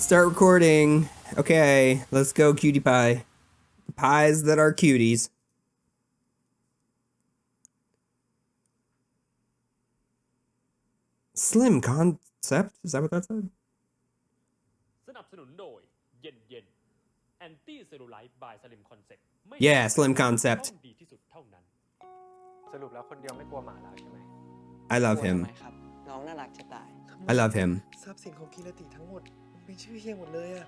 Start recording. Okay, let's go, cutie pie. Pies that are cuties. Slim concept? Is that what that said? สนับสนุนโดยเย็นเย็น Anti Cellulite by Slim Concept ไม่ Yeah, Slim ต้ concept. องดีที่สุดเท่านั้น สรุปแล้วคนเดียวไม่กลัวหมาแล้วใช่ไหม I love กลัวทำ him. ไมครับ น้องน่ารักจะตาย I love him. ทรัพย์สินของกีรติทั้งหมดเป็นชื่อเฮียหมดเลยอะ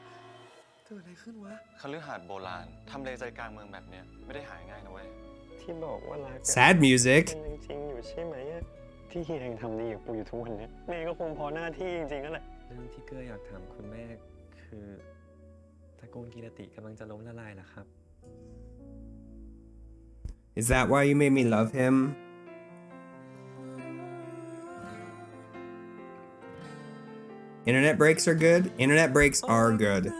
เกิดอะไรขึ้นวะ คฤหาสน์โบราณทำเลใจกลางเมืองแบบเนี้ยไม่ได้หายง่ายนะเว้ย ที่บอกว่ารัก Sad music. มันยังจริงอยู่ใช่ไหมอะที่เฮียยังทำดีกับปูอยู่ทุกวันเนี้ยแม่ก็คงพอหน้าที่จริงๆนั่นแหละเรื่องที่เกื้ออยากถามคุณแม่คือตระกูลกีรติกำลังจะล้มละลายเหรอครับ Is that why you made me love him? Internet breaks are good. Internet breaks are good.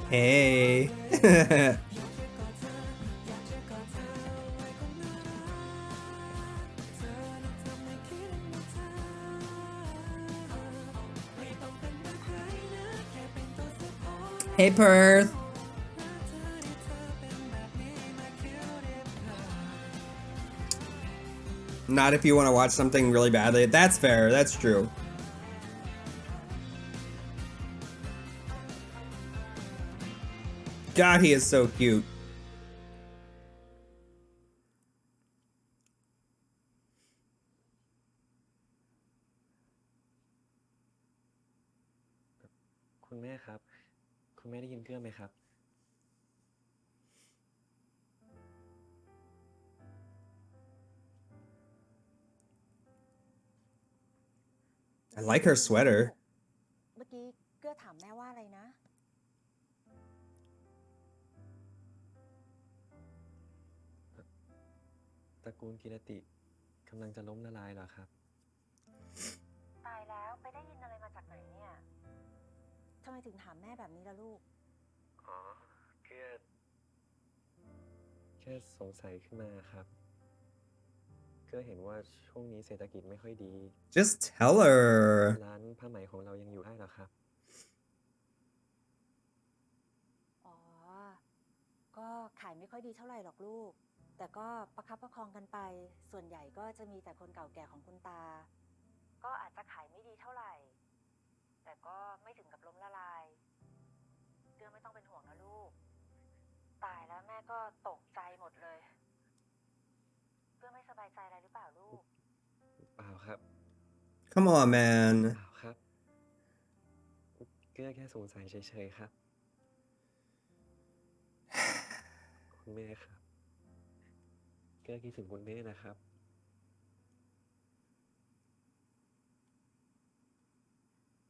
Hey. Hey, Perth. Not if you want to watch something really badly. That's fair. That's true. God, he is so cute.คุณแม่ครับ คุณแม่ได้ยินเกื้อไหมครับ I like her sweater. เมื่อกี้เกื้อถามแม่ว่าอะไรนะ ตระกูลกีรติกำลังจะล้มละลายเหรอครับ ตายแล้วไปได้ยินอะไรมาจากไหนเนี่ยทำไมถึงถามแม่แบบนี้ล่ะลูก อ๋อแค่สงสัยขึ้นมาครับเกื้อเห็นว่าช่วงนี้เศรษฐกิจไม่ค่อยดี Just tell her. ร้านผ้าไหมของเรายังอยู่ได้เหรอครับ อ๋อ ก็ขายไม่ค่อยดีเท่าไหร่หรอกลูก แต่ก็ประคับประคองกันไป ส่วนใหญ่ก็จะมีแต่คนเก่าแก่ของคุณตา ก็อาจจะขายไม่ดีเท่าไหร่ แต่ก็ไม่ถึงกับล้มละลายเกื้อไม่ต้องเป็นห่วงนะลูก ตายแล้วแม่ก็ตกใจหมดเลยเกื้อไม่สบายใจอะไรหรือเปล่าลูก เปล่าครับ Come on, man. เปล่าครับเกื้อแค่สงสัยเฉยๆครับ คุณแม่ครับเกื้อคิดถึงคุณแม่นะครับ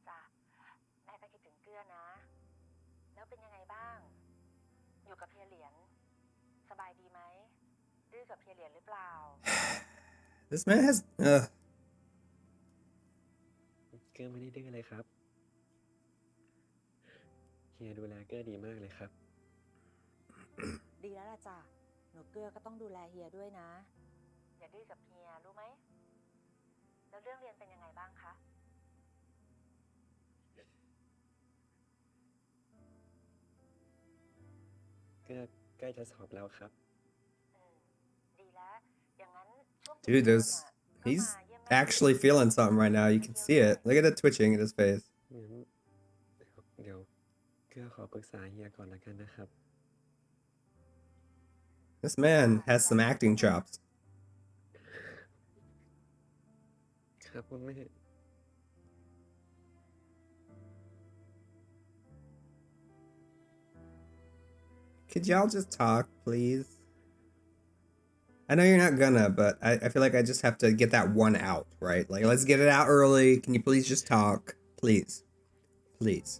จ้ะแม่ก็คิดถึงเกื้อนะ แล้วเป็นยังไงบ้าง อยู่กับเฮียเหรียญสบายดีไหมดื้อกับเฮียเหรียญหรือเปล่า This man has. เกื้อไม่ได้ดื้อเลยครับเฮียดูแลเกื้อดีมากเลยครับ ดีแล้วล่ะจ้ะหนูเกื้อก็ต้องดูแลเฮียด้วยนะ อย่าดื้อกับเฮียรู้ไหม แล้วเรื่องเรียนเป็นยังไงบ้างคะ เกื้อใกล้จะสอบแล้วครับ ดีแล้ว อย่างนั้นช่วง Dude, there's. He's actually feeling something right now. You can see it. Look at the twitching in his face. งั้นเดี๋ยวเกื้อขอปรึกษาเฮียก่อนละกันนะครับ This man has some acting chops. ครับคุณแม่ Could y'all just talk, please? I know you're not gonna, but I feel like I just have to get that one out, right? Like, let's get it out early. Can you please just talk? Please. Please.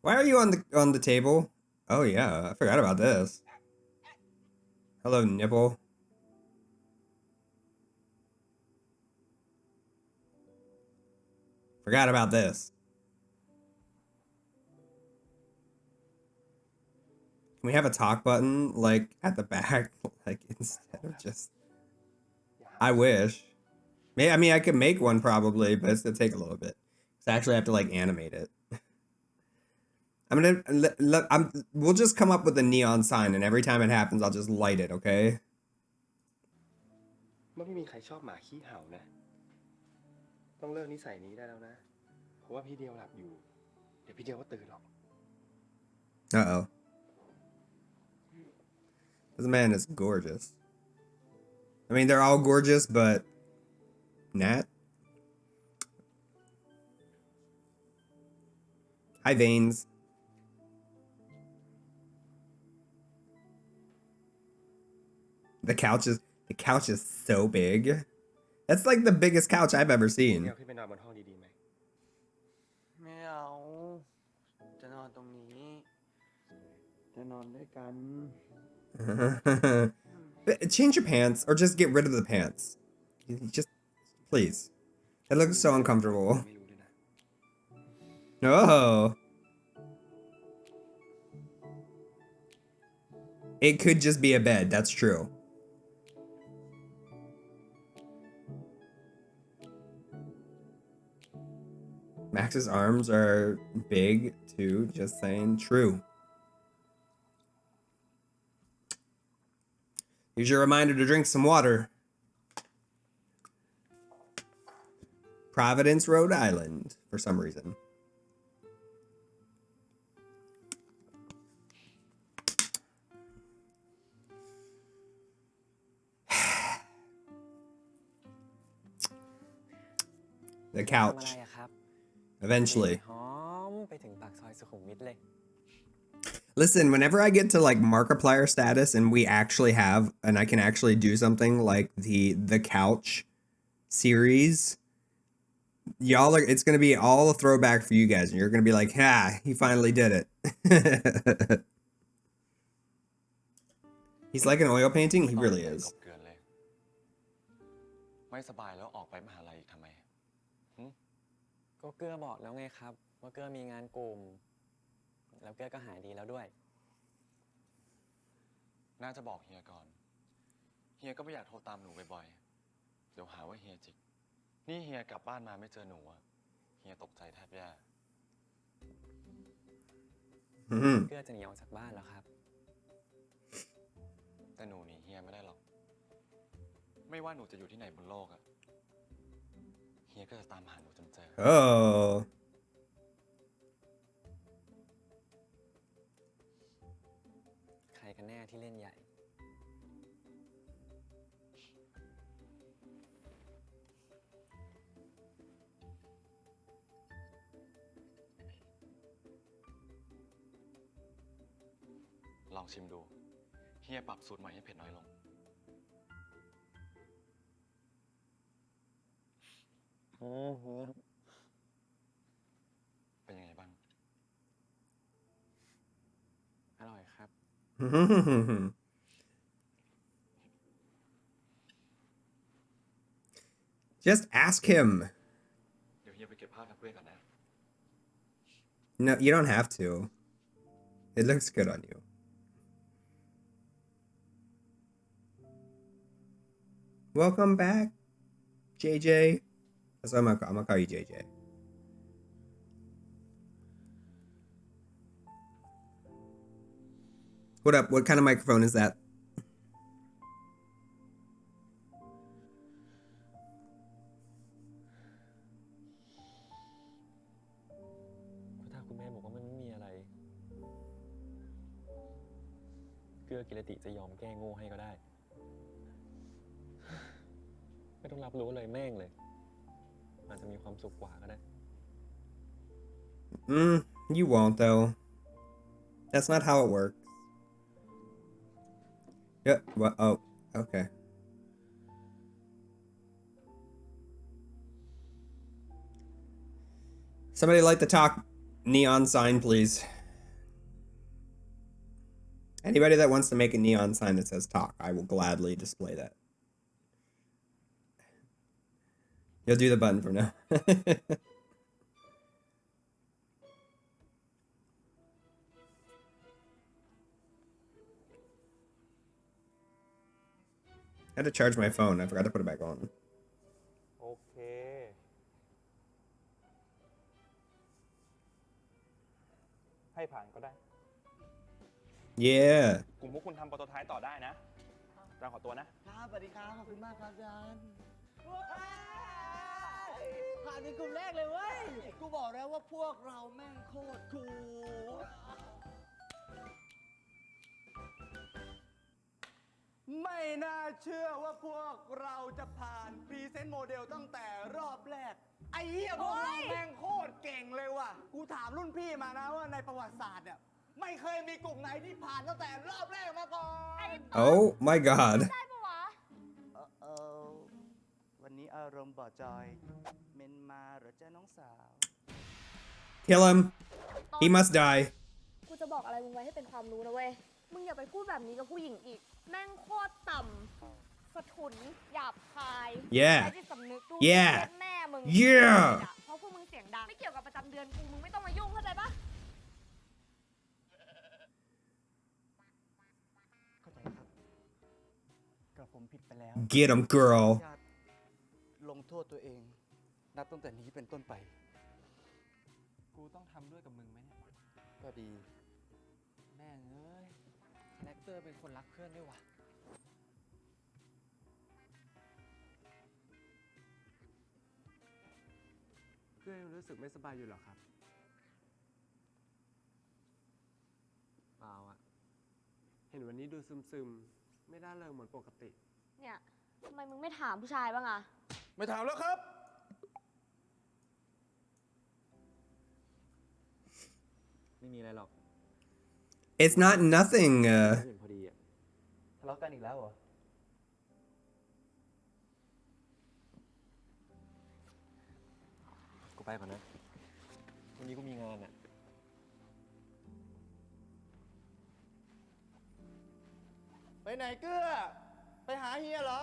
Why are you on the table? Oh yeah, I forgot about this. Hello, nipple. Forgot about this. Can we have a talk button like at the back, like instead of just? I wish. I mean, I could make one probably, but it's gonna take a little bit. So I actually have to like animate it. We'll just come up with a neon sign, and every time it happens, I'll just light it. Okay. ไม่มีใครชอบหมาขี้เห่านะ ต้องเลิกนิสัยนี้ได้แล้วนะ เพราะว่าพี่เดียวหลับอยู่ เดี๋ยวพี่เดียวก็ตื่นหรอก Uh-oh. This man is gorgeous. I mean, they're all gorgeous, but Nat? Hi, Veins. The couch is so big. That's like the biggest couch I've ever เดี seen. ยวขึ้นไปนอนบนห้องดีๆไหม ไม่เอาจะนอนตรงนี้จะนอนด้วยกัน Change your pants or just get rid of the pants. Just, please. It looks so uncomfortable. ไม่รู้ด้วยนะ Oh. It could just be a bed, that's true. Max's arms are big too, just saying. True. Here's your reminder to drink some water. Providence, Rhode Island, for some reason. The ทำอะไร couch. อะครับ Eventually. หอมไปถึงปากซอยสุขุมวิทเลย Listen, whenever I get to like Markiplier status and we actually have, and I can actually do something like the couch series, y'all are, it's gonna be all a throwback for you guys, and you're gonna be like, ha, he finally did it. He's like an oil painting. He really is. กบเกลือนเลย ไม่สบายแล้วออกไปมหาลัยอีกทำไม ก็เกื้อบอกแล้วไงครับ ว่าเกื้อมีงานกลุ่ม แล้วเกื้อก็หายดีแล้วด้วย น่าจะบอกเฮียก่อน เฮียก็ไม่อยากโทรตามหนูบ่อยๆ เดี๋ยวหาว่าเฮียจิก นี่เฮียกลับบ้านมาไม่เจอหนูอะเฮียตกใจแทบแย่ Mhm. เกื้อจะหนีออกจากบ้านแล้วครับ แต่หนูหนีเฮียไม่ได้หรอก ไม่ว่าหนูจะอยู่ที่ไหนบนโลกอะเฮียก็จะตามหาหนูจนเจอ Oh. ใครกันแน่ที่เล่นใหญ่ ลองชิมดู เฮียปรับสูตรใหม่ให้เผ็ดน้อยลง เป็นยังไงบ้าง อร่อยครับ Just ask him. เดี๋ยวเฮียไปเก็บผ้ากับเพื่อนก่อนนะ No, you don't have to. It looks good on you. Welcome back, JJ. That's what I'm gonna call you JJ. What up? What kind of microphone is that? ก็ถ้าคุณแม่บอกว่ามันไม่มีอะไร เกื้อกิรติจะยอมแก้โง่ให้ก็ได้ ไม่ต้องรับรู้เลยแม่งเลย อาจจะมีความสุขกว่าก็ได้ You won't though. That's not how it works. Yeah. Well, oh, okay. Somebody light the talk neon sign, please. Anybody that wants to make a neon sign that says talk, I will gladly display that. You'll do the button for now. I had to charge my phone. I forgot to put it back on. โอเค ให้ผ่านก็ได้ Yeah. กลุ่มพวกคุณทำโปรโตไทป์ต่อได้นะอาจารย์ขอตัวนะ ครับสวัสดีครับ ขอบคุณมากครับอาจารย์ผ่านเป็นกลุ่มแรกเลยเว้ย กูบอกแล้วว่าพวกเราแม่งโคตรคูลไม่น่าเชื่อว่าพวกเราจะผ่านพรีเซนต์โมเดลตั้งแต่รอบแรก ไอ้เหี้ยพวกเราแม่งโคตรเก่งเลยว่ะ กูถามรุ่นพี่มานะว่าในประวัติศาสตร์เนี่ย ไม่เคยมีกลุ่มไหนที่ผ่านตั้งแต่รอบแรกมาก่อน Oh my god. วันนี้อารมณ์บ่จอย เมนมาเหรอจ้าน้องสาว Kill him. He must die. กูจะบอกอะไรมึงไว้ให้เป็นความรู้นะเว้ย มึงอย่าไปพูดแบบนี้กับผู้หญิงอีก แม่งโคตรต่ำสะทุนหยาบคาย Yeah ไร้จิตสำนึกดู Yeah แม่มึง Yeah เพราะพวกมึงเสียงดัง ไม่เกี่ยวกับประจำเดือนกู มึงไม่ต้องมายุ่งเข้าใจปะ เข้าใจครับกระผมผิดไปแล้ว Get him, girl. ญาติลงโทษตัวเอง นับตั้งแต่นี้เป็นต้นไป กูต้องทำด้วยกับมึงไหมเนี่ย ก็ดี แม่งเอ้ยคาแรคเตอร์เป็นคนรักเพื่อนด้วยว่ะ เพื่อนรู้สึกไม่สบายอยู่หรอครับ เปล่าอะเห็นวันนี้ดูซึมๆ ไม่ได้เริงเหมือนปกติ เนี่ยทำไมมึงไม่ถามผู้ชายบ้างอะ ไม่ถามแล้วครับ ไม่มีอะไรหรอก It's not nothing. เห็นพอดีอะ ทะเลาะกันอีกแล้วเหรอ กูไปก่อนนะ วันนี้กูมีงานอะ ไปไหนเกื้อ ไปหาเฮียเหรอ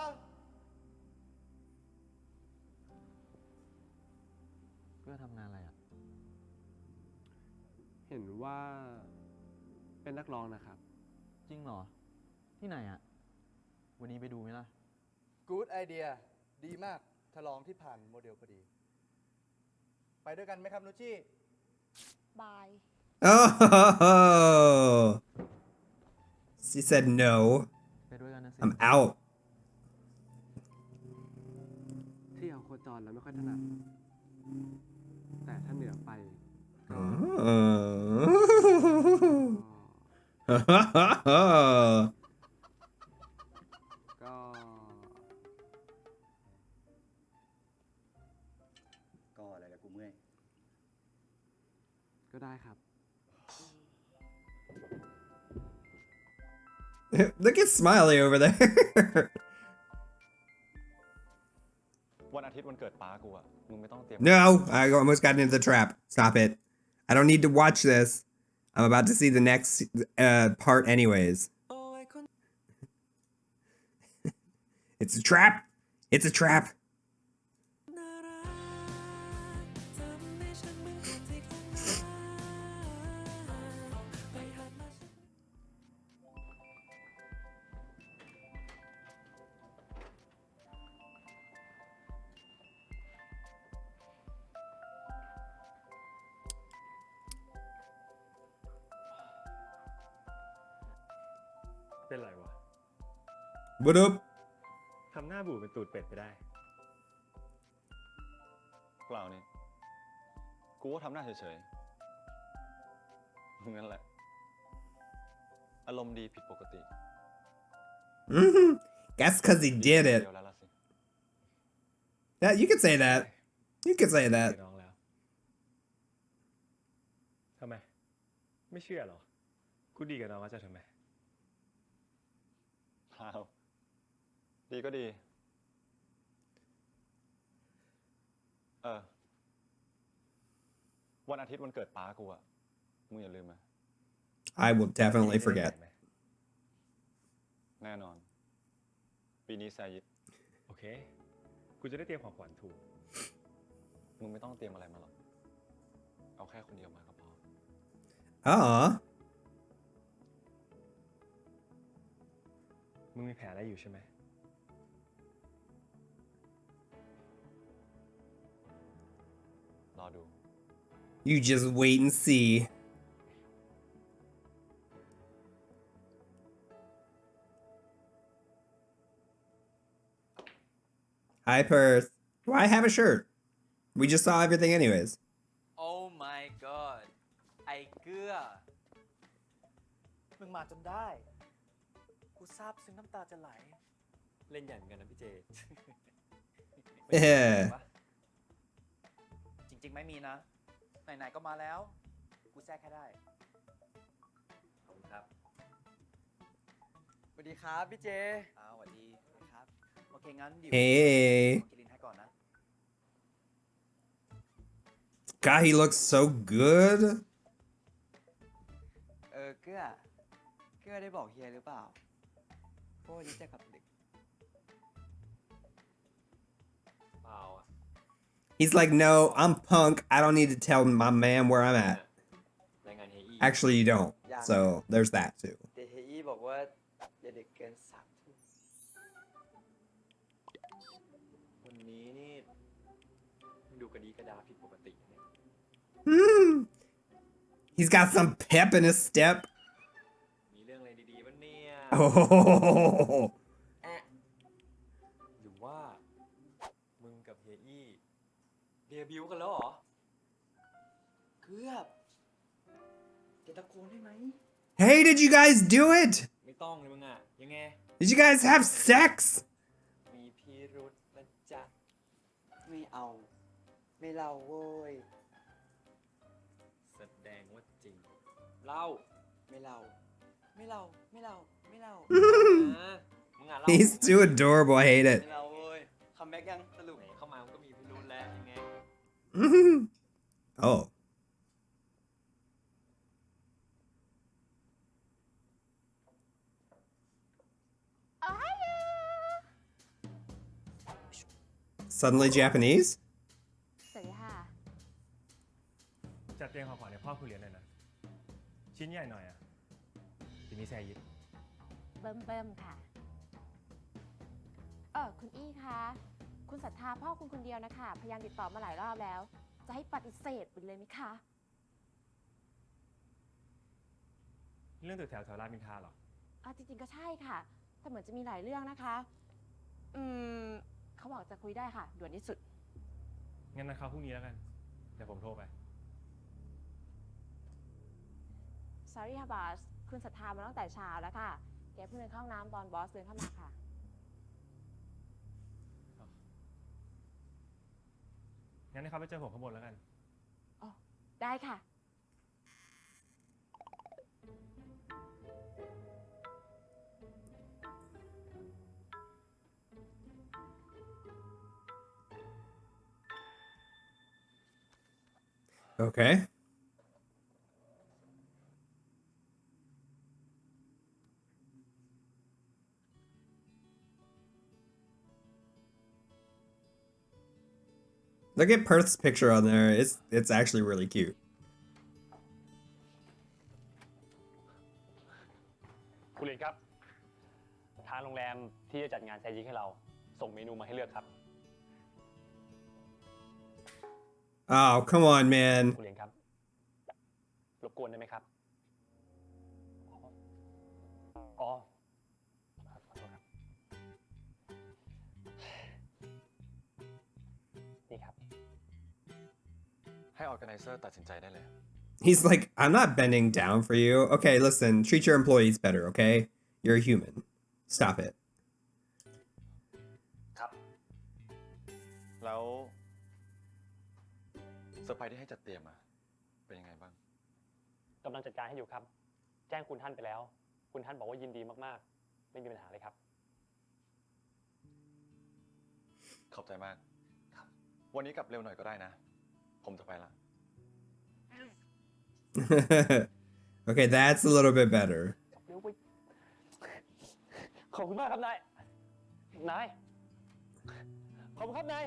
เพื่อทำงานอะไรอะ เห็นว่าเป็นนักร้องนะครับ จริงเหรอ ที่ไหนอะวันนี้ไปดูไหมล่ะ Good idea ดีมากทดลองที่ผ่านโมเดลพอดี ไปด้วยกันไหมครับนุชชี่ บาย Oh. She said no. ไปด้วยกันนะสิ I'm out. ที่เอาโคจรแล้วไม่ค่อยถนัด แต่ถ้าเหนือไป ก็ ก็ ก็อะไรล่ะกูเมื่อย ก็ได้ครับ Look at Smiley over there. วันอาทิตย์วันเกิดป้ากูอะมึงไม่ต้องเตรียม No, I almost got into the trap. Stop it. I don't need to watch this. I'm about to see the next part anyways. It's a trap. It's a trap.ๆ เป็นไรวะ What up? ทำหน้าบูดเป็นตูดเป็ดไปได้ เปล่านี่ กูก็ทำหน้าเฉยๆมึงนั่นแหละ อารมณ์ดีผิดปกติ That's because he did เดี it. ยวแล้วล่ะสิ Yeah, you could say that. You could say that. น้องแล้ว ทำไม ไม่เชื่อหรอ กูดีกับน้องก็จะทำไม เปล่า ดีก็ดี วันอาทิตย์วันเกิดป้ากูอะมึงอย่าลืมนะ I will definitely ไม่ได้ forget. ไหม แน่นอน ปีนี้แซยิด โอเค กูจะได้เตรียมของขวัญถูก มึงไม่ต้องเตรียมอะไรมาหรอก เอาแค่คนเดียวมาก็พอ Aw. มึงมีแผนอะไรอยู่ใช่ไหม รอดู You just wait and see. Hi, Perth. Why have a shirt? We just saw everything anyways. Oh my god ไอ้เกื้อ มึงมาจนได้ กูซาบซึ้งน้ำตาจะไหล เล่นใหญ่เหมือนกันนะพี่เจ Yeah. จริงๆ ไม่มีนะ ไหนๆ ก็มาแล้ว กูแทรกแค่ได้ ขอบคุณครับ สวัสดีครับพี่เจสวัสดีครับ โอเค งั้นเดี๋ยว Hey. ขอกินลิ้นให้ก่อนนะ God, he looks so good. เกื้อได้บอกเฮียหรือเปล่าเพราะวันนี้จะกลับดึก เปล่าอ่ะ He's like, no, I'm punk. I don't need to tell my man where I'm at. รายงานเฮียอี้ Actually, you don't. So there's that too. เดเฮียบอกว่าอย่าดึกเกิน3 ทุ่ม วันนี้นี่ดูกระดีกระดาผิดปกติเนี่ย He's got some pep in his step. มีเรื่องอะไรดีๆบ้างเนี่ย Oh. หรือว่า มึงกับเฮียอี้เดบิวต์กันแล้วเหรอ เกือบจะตะโกนได้ไหม Hey, did you guys do it? ไม่ต้องเลยมึงอ่ะ ยังไง Did you guys have sex? มีพิรุธนะจ๊ะ ไม่เอา ไม่เล่าโว้ย แสดงว่าจริง เล่า ไม่เล่า ไม่เล่า ไม่เล่า ไม่เล่า มึงอ่ะเล่า He's too adorable. I hate it. ไม่เล่าเว้ยคัมแบ็กยังสรุป ไหนเข้ามามันก็มีพิรุธแล้วยังไง Oh. Suddenly Japanese? สวัสดีค่ะ จัดเตรียมของขวัญให้พ่อคุณเรียนหน่อยนะ ชิ้นใหญ่หน่อยอ่ะ ทีนี้แซยิด เบิ่มค่ะ คุณอี้คะ คุณศรัทธาพ่อคุณคนเดียวนะคะ พยายามติดต่อมาหลายรอบแล้ว จะให้ปฏิเสธไปเลยไหมคะ เรื่องตึกแถวรามอินทราเหรอ จริงๆก็ใช่ค่ะ แต่เหมือนจะมีหลายเรื่องนะคะ เขาบอกจะคุยได้ค่ะ ด่วนที่สุด งั้นนัดเขาพรุ่งนี้แล้วกัน เดี๋ยวผมโทรไป sorry ค่ะบอส คุณศรัทธามาตั้งแต่เช้าแล้วค่ะ แกเพิ่งเดินเข้าห้องน้ำตอนบอสเดินเข้ามาค่ะ งั้นให้เขาไปเจอผมข้างบนแล้วกัน ได้ค่ะ Okay. Look at Perth's picture on there. It's actually really cute. คุณเรียนครับ ทางโรงแรมที่จะจัดงานแซยิกให้เรา ส่งเมนูมาให้เลือกครับ Oh, come on, man. คุณเรียนครับ รบกวนได้ไหมครับ อ๋อ ขอโทษครับ นี่ครับ ให้ organizer ตัดสินใจได้เลย He's like, I'm not bending down for you. Okay, listen, treat your employees better, okay? You're a human. Stop it. ครับ แล้วเซอร์ไพรส์ที่ให้จัดเตรียมมาเป็นยังไงบ้าง กำลังจัดการให้อยู่ครับ แจ้งคุณท่านไปแล้ว คุณท่านบอกว่ายินดีมากๆ ไม่มีปัญหาเลยครับ ขอบใจมาก วันนี้กลับเร็วหน่อยก็ได้นะ ผมจะไปละ Okay, that's a little bit better. เร็วไป ขอบคุณมากครับนาย นาย ขอบคุณครับนาย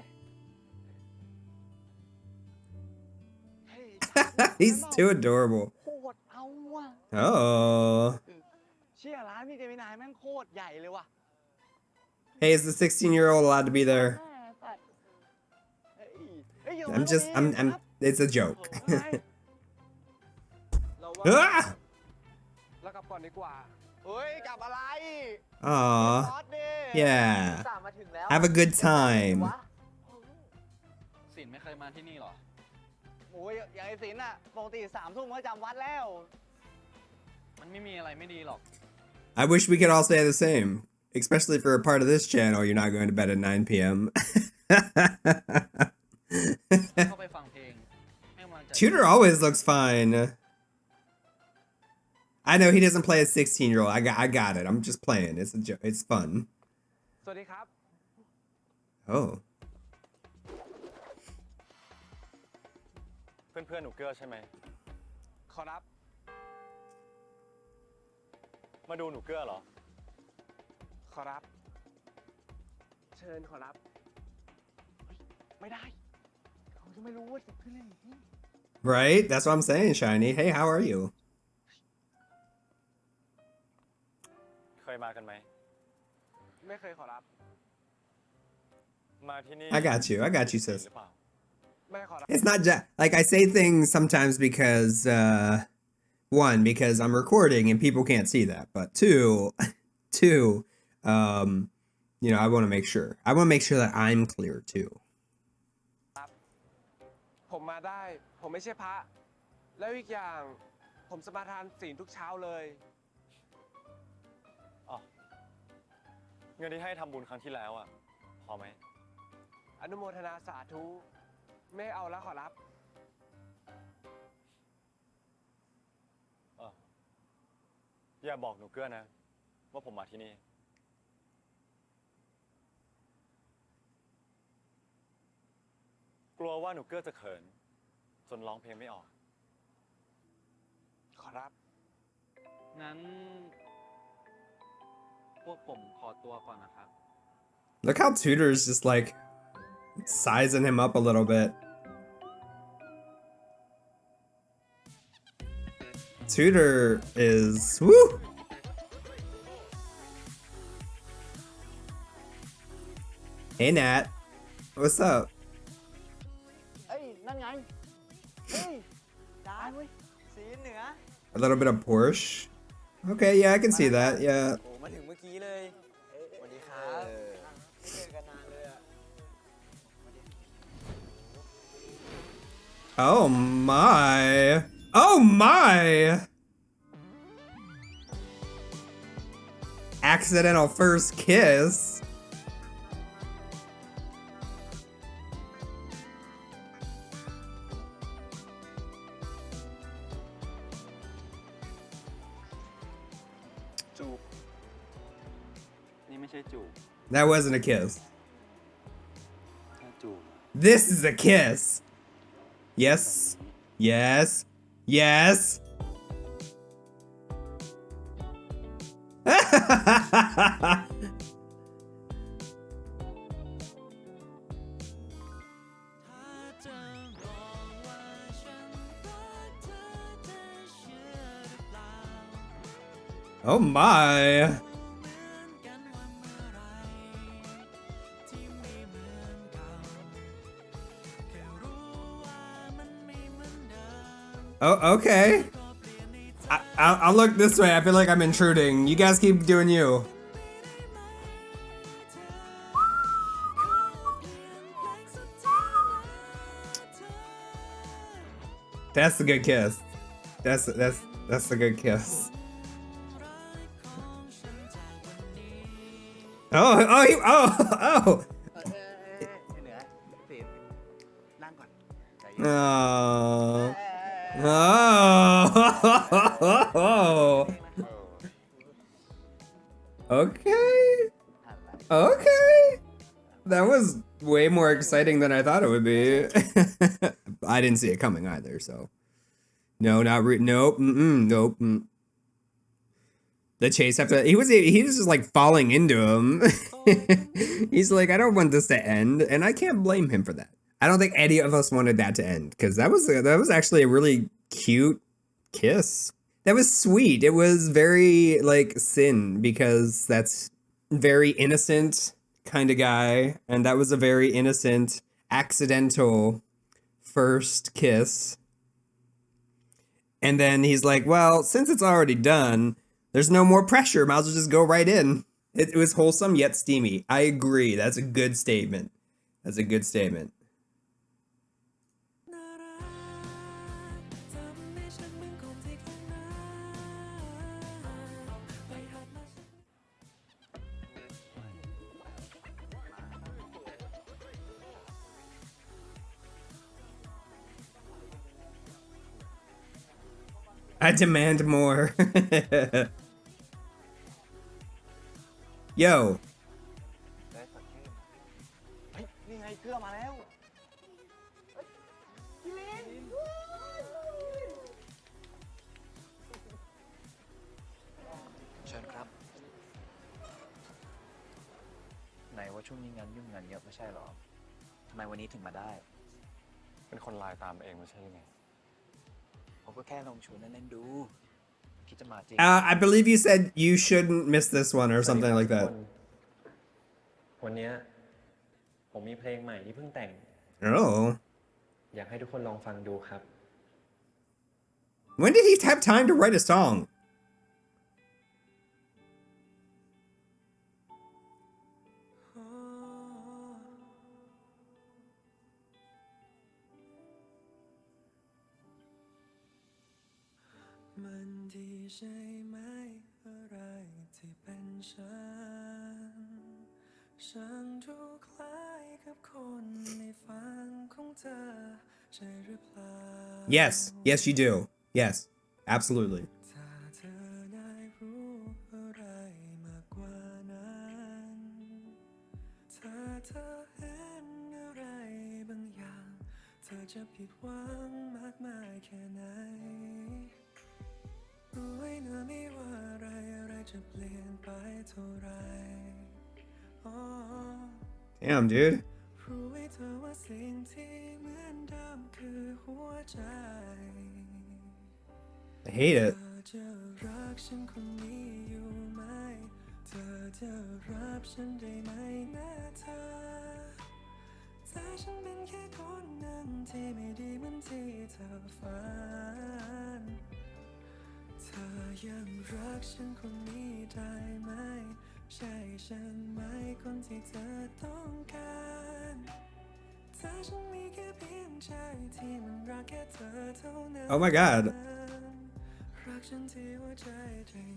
He's too adorable. โคตรเอาว่ะ Oh. เชี่ยร้านพี่เจมินายแม่งโคตรใหญ่เลยว่ะ Hey, is the 16-year-old allowed to be there? แม่สัตว์เฮ้ยเฮ้ยอยู่ I'm just, ตรงนี้ I'm, it's a joke. เราว่า Ah! เรากลับก่อนดีกว่า เฮ้ย กลับอะไร Aw. ซอสดิ Yeah. สามมาถึงแล้ว Have a good time. วะ สินไม่เคยมาที่นี่หรอ โอ้ยอย่างไอ้สินอะปกติ3 ทุ่มก็จำวัดแล้ว มันไม่มีอะไรไม่ดีหรอก I wish we could all say the same. Especially for a part of this channel, you're not going to bed at 9 p.m. เข้าไปฟังเพลงให้กำลังใจ Tutor always looks fine. I know he doesn't play a 16-year-old. I got it. I'm just playing. It's a joke. It's fun. สวัสดีครับ Oh. เพื่อนๆหนูเกื้อใช่ไหม ขอรับ มาดูหนูเกื้อเหรอ ขอรับ เชิญขอรับเฮ้ยไม่ได้เขาจะไม่รู้ว่าจะขึ้นเล่นอย่างนี้ Right? That's what I'm saying, Shiny. Hey, how are you? เคยมากันไหม ไม่เคยขอรับ มาที่นี่ I got you. I got you, หรื sis. อเปล่า ไม่ขอรับ It's not just like I say things sometimes because one, because I'm recording and people can't see that, but two, you know, I want to make sure. I want to make sure that I'm clear too. ผมมาได้ ผมไม่ใช่พระ แล้วอีกอย่าง ผมสมาทานศีลทุกเช้าเลย อ๋อ เงินที่ให้ทำบุญครั้งที่แล้วอ่ะ พอไหม อนุโมทนาสาธุ ไม่เอาแล้วขอรับ อย่าบอกหนูเกื้อนะ ว่าผมมาที่นี่ กลัวว่าหนูเกื้อจะเขิน จนร้องเพลงไม่ออก ขอรับ งั้น พวกผมขอตัวก่อนนะครับ Look how Tutor's just like sizing him up a little bit. Tutor is woo. Hey Nat, what's up? เอ้ย นั่นไง เฮ้ยจ้าเว้ยสีเหนือ A little bit of Porsche. Okay, yeah, I can see that. Yeah. โอ้มาถึงเมื่อกี้เลยสวัสดีครับไม่เจอกันนานเลยอะ Oh my. Oh my. Accidental first kiss. That wasn't a kiss. This is a kiss. Yes. Yes. Yes. Oh my. Oh, okay. I'll look this way. I feel like I'm intruding. You guys keep doing you. That's a good kiss. That's a good kiss. Oh. เหนือสีนั่งก่อนใจเย็น Oh. Okay. Okay. That was way more exciting than I thought it would be. I didn't see it coming either, so. No, not nope. Nope. the chase after he was just like falling into him. He's like, I don't want this to end, and I can't blame him for that. I don't think any of us wanted that to end, because that was actually a really cute kiss. That was sweet. It was very like Sin, because that's very innocent kind of guy, and that was a very innocent, accidental first kiss. And then he's like, well, since it's already done, there's no more pressure. Might as well just go right in. It was wholesome yet steamy. I agree. That's a good statement. That's a good statement. I demand more. Yo. นี่ไงเกลือมาแล้ว เชิญครับ ไหนว่าช่วงนี้งานยุ่งงานเยอะไม่ใช่หรอ ทำไมวันนี้ถึงมาได้ เป็นคนไลน์ตามเองไม่ใช่ยังไง ผมก็แค่ลองชวนเล่นๆดู คิดจะมาจริง I believe you said you shouldn't miss this one or something like that. วันเนี้ยผมมีเพลงใหม่ที่เพิ่งแต่ง Oh. อยากให้ทุกคนลองฟังดูครับ When did he have time to write a song? มันดีใช่ไหมอะไรที่เป็นฉันฉันดูคล้ายกับคนในฝันของเธอใช่หรือเปล่า Yes. Yes, you do. Yes. Absolutely. ถ้าเธอได้รู้อะไรมากกว่านั้นถ้าเธอเห็นอะไรบางอย่างเธอจะผิดหวังมากมายแค่ไหนรู้ไว้นะไม่ว่าอะไรจะเปลี่ยนไปเท่าไร Damn, dude. รู้ไว้เธอว่าสิ่งที่เหมือนเดิมคือหัวใจ I hate it. เธอจะรักฉันคนนี้อยู่ไหมเธอจะรับฉันได้ไหมนะเธอถ้าฉันเป็นแค่คนนั้นที่ไม่ดีเหมือนที่เธอฝันเธอยังรักฉันคนนี้ได้ไหมใช่ฉันไหมคนที่เธอต้องการถ้าฉันมีแค่เพียงใจที่มันรักแค่เธอเท่านั้น Oh my god. รักฉันที่หัวใจจริง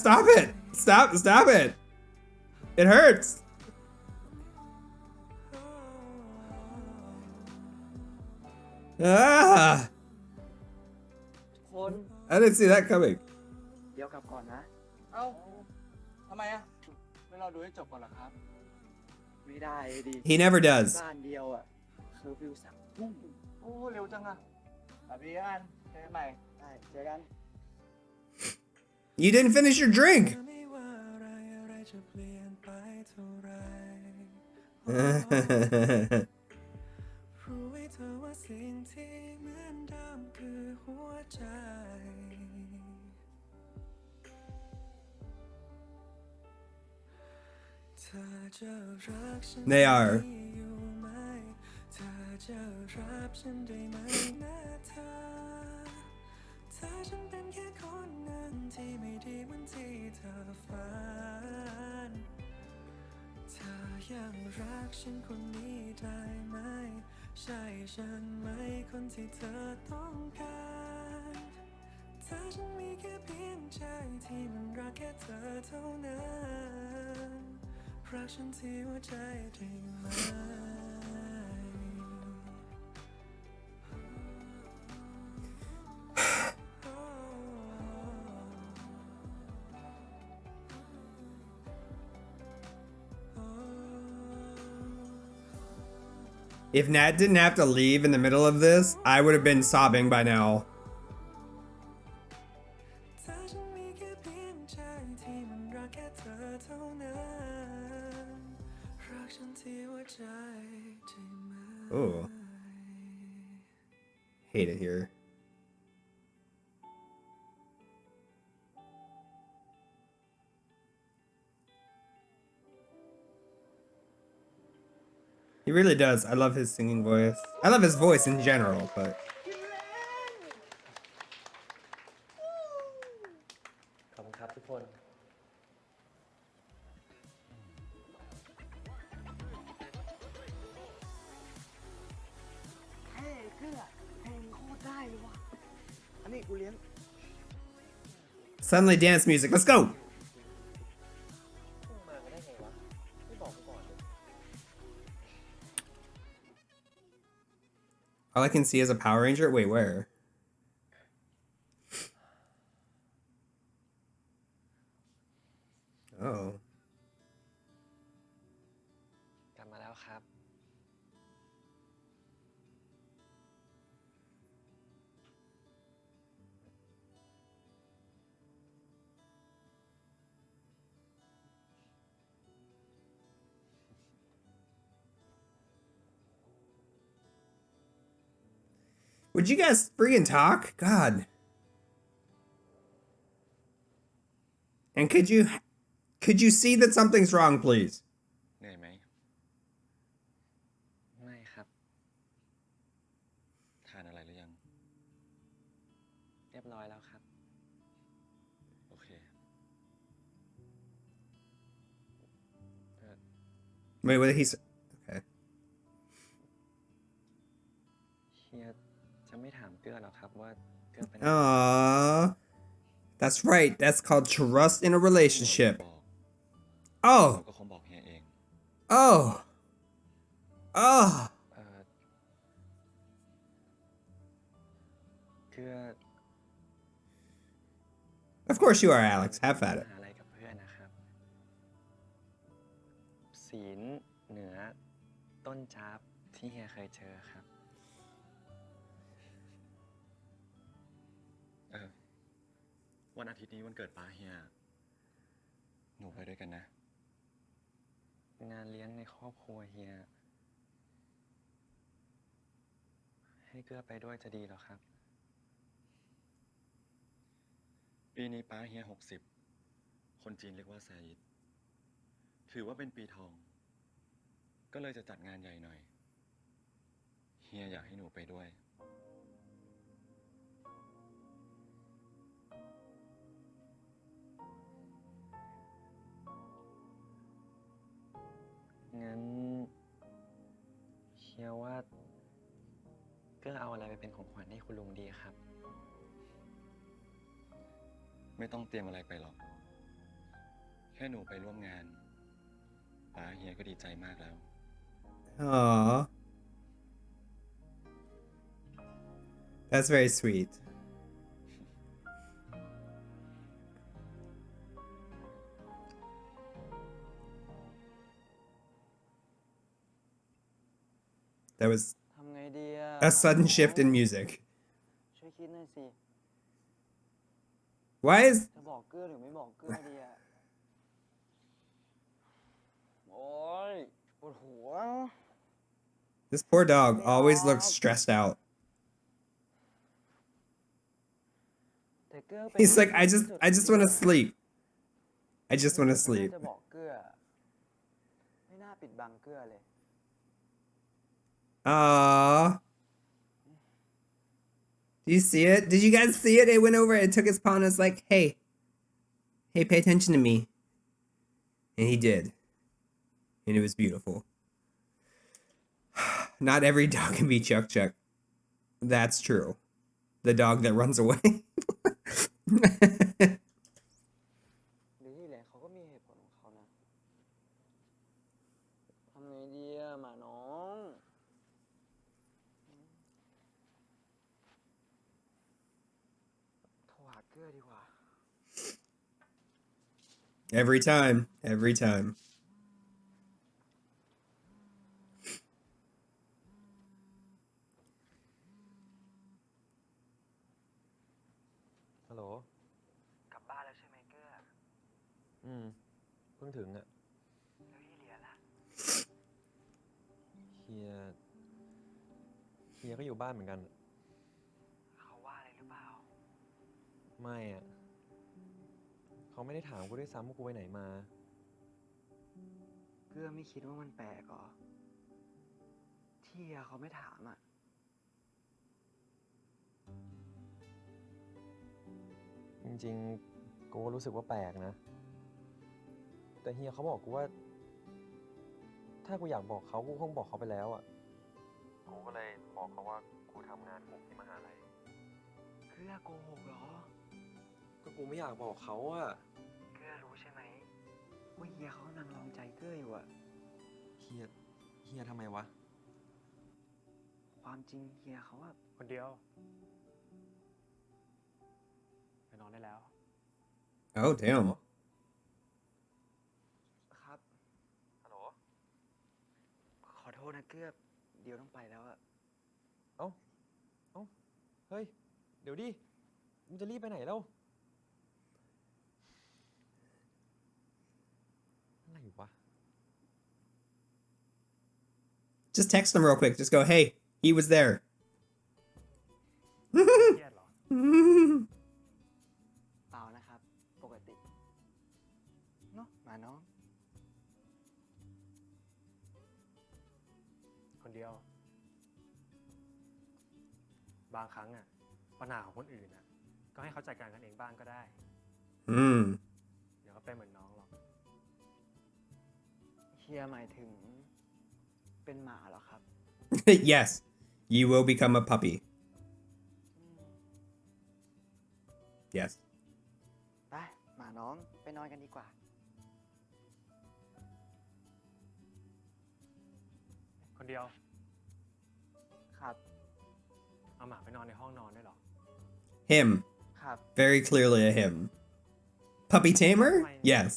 Stop it. Stop it. It hurts. Ah. คน I didn't see that coming. เดี๋ยวกลับก่อนนะ เอ้า ทำไมอ่ะ ไม่รอดูให้จบก่อนเหรอครับ ไม่ได้ดิ He never does. บ้านเดียวอ่ะเคอร์ฟิวสั่งพุ่งโอ้ เร็วจังอ่ะแบบนี้กันเจอกันใหม่ ได้ เจอกัน You didn't finish your drink. ไม่ว่าอะไรจะเปลี่ยนไปเท่าไร รู้ไว้เธอว่าสิ่งที่เหมือนเดิมคือหัวใจเธอจะรักฉัน They are. อยู่ไหมเธอจะรับฉันได้ไหมนะเธอถ้าฉันเป็นแค่คนนั้นที่ไม่ดีเหมือนที่เธอฝันเธอยังรักฉันคนนี้ได้ไหมใช่ฉันไหมคนที่เธอต้องการถ้าฉันมีแค่เพียงใจที่มันรักแค่เธอเท่านั้นรักฉันที่หัวใจจริงไหม If Nat didn't have to leave in the middle of this, I would have been sobbing by now. ถ้าฉันมีแค่เพี ที่หัวใจได้ไหม Oh. Hate it here. He really does. I love his singing voice. I love his voice in general, but ขอบคุณครับทุกคน เฮ้ยเกื้อเพลงโคตรได้เลยว่ะ อันนี้กูเลี้ยง suddenly dance music. Let's go. พุ่งมาได้ไงวะ ไม่บอกกูก่อนเลย All I can see is a Power Ranger. Wait, where? Oh. กลับมาแล้วครับ Would you guys freaking talk? God. And could you see that something's wrong, please? เหนื่อยไหม ไม่ครับ ทานอะไรหรือยัง เรียบร้อยแล้วครับ โอเค Wait, what did he say? Okay. เฮียจะไม่ถามเกื้อหรอครับว่าเกื้อเป็น Aww. That's right. That's called trust in a relationship. บอก Oh. ก็คงบอกเฮียเอง Oh. Oh. เกื้อ Of course you are, Alex. Have at it. หาอะไรกับเพื่อนนะครับ ศีลเหนือต้นจับที่เฮียเคยเจอครับ วันอาทิตย์นี้วันเกิดป้าเฮีย หนูไปด้วยกันนะ งานเลี้ยงในครอบครัวเฮีย ให้เกื้อไปด้วยจะดีเหรอครับ ปีนี้ป้าเฮีย60 คนจีนเรียกว่าแซยิด ถือว่าเป็นปีทอง ก็เลยจะจัดงานใหญ่หน่อย เฮียอยากให้หนูไปด้วย งั้นเฮียว่าเกื้อเอาอะไรไปเป็นของขวัญให้คุณลุงดีครับ ไม่ต้องเตรียมอะไรไปหรอก แค่หนูไปร่วมงานป้าเฮียก็ดีใจมากแล้ว Aww. That's very sweet. That was ทำไงดีอะ a sudden shift in music. ช่วยคิดหน่อยสิ Why is จะบอกเกื้อหรือไม่บอกเกื้อดีอะโอ๊ยปวดหัว this poor dog always looks stressed out? แต่เกื้อเป็น He's like, I ที่ just สุด I just want to sleep. I just want to เกื้อ sleep. จะบอกเกื้อไม่น่าปิดบังเกื้อเลย Aww. Do you see it? Did you guys see it? It went over and took his paw and was like, hey, pay attention to me. And he did. And it was beautiful. Not every dog can be Chuck Chuck. That's true. The dog that runs away. หรือที่แหละเขาก็มีเหตุผลของเขานะ ทำไงดีอะหมาน้องโทรหาเกื้อดีกว่า Every time. Every time. ฮัลโหล กลับบ้านแล้วใช่ไหมเกื้อ เพิ่งถึงอะ แล้วที่เหลือล่ะ ยก็อยู่บ้านเหมือนกัน เขาว่าอะไรหรือเปล่า ไม่อะเขาไม่ได้ถามกูด้วยซ้ำว่ากูไปไหนมา เกื้อไม่คิดว่ามันแปลกหรอ ที่เฮียเขาไม่ถามอ่ะ จริงๆกูก็รู้สึกว่าแปลกนะ แต่เฮียเขาบอกกูว่า ถ้ากูอยากบอกเขากูคงบอกเขาไปแล้วอะกูก็เลยบอกเขาว่ากูทำงานกลุ่มที่มหาลัย เกื้อโกหกเหรอ ก็กูไม่อยากบอกเขาอะ เกื้อรู้ใช่ไหมว่าเฮียเขากำลังลองใจเกื้ออยู่อะ เฮียทำไมวะ ความจริงเฮียเขาอะ คนเดียว ไปนอนได้แล้ว Oh, damn. ครับ ฮัลโหล ขอโทษนะเกื้อ เดี๋ยวต้องไปแล้วอะ เอ้า เฮ้ย เดี๋ยวดิ มึงจะรีบไปไหนแล้ว อะไรวะ Just text him real quick. Just go, hey, he was there. เครียดเหรอ เปล่านะครับ ปกติ เนาะมาน้อง คนเดียว บางครั้งอะปัญหาของคนอื่นอะก็ให้เขาจัดการกันเองบ้างก็ได้ Hmm. เดี๋ยวก็เป็นเหมือนน้องหรอก เฮียหมายถึง เป็นหมาเหรอครับ Yes, you will become a puppy. Yes. ไปหมาน้อง ไปนอนกันดีกว่า คนเดียว ครับ เอาหมาไปนอนในห้องนอนได้เหรอ Him. ครับ Very clearly a him. Puppy tamer? Yes.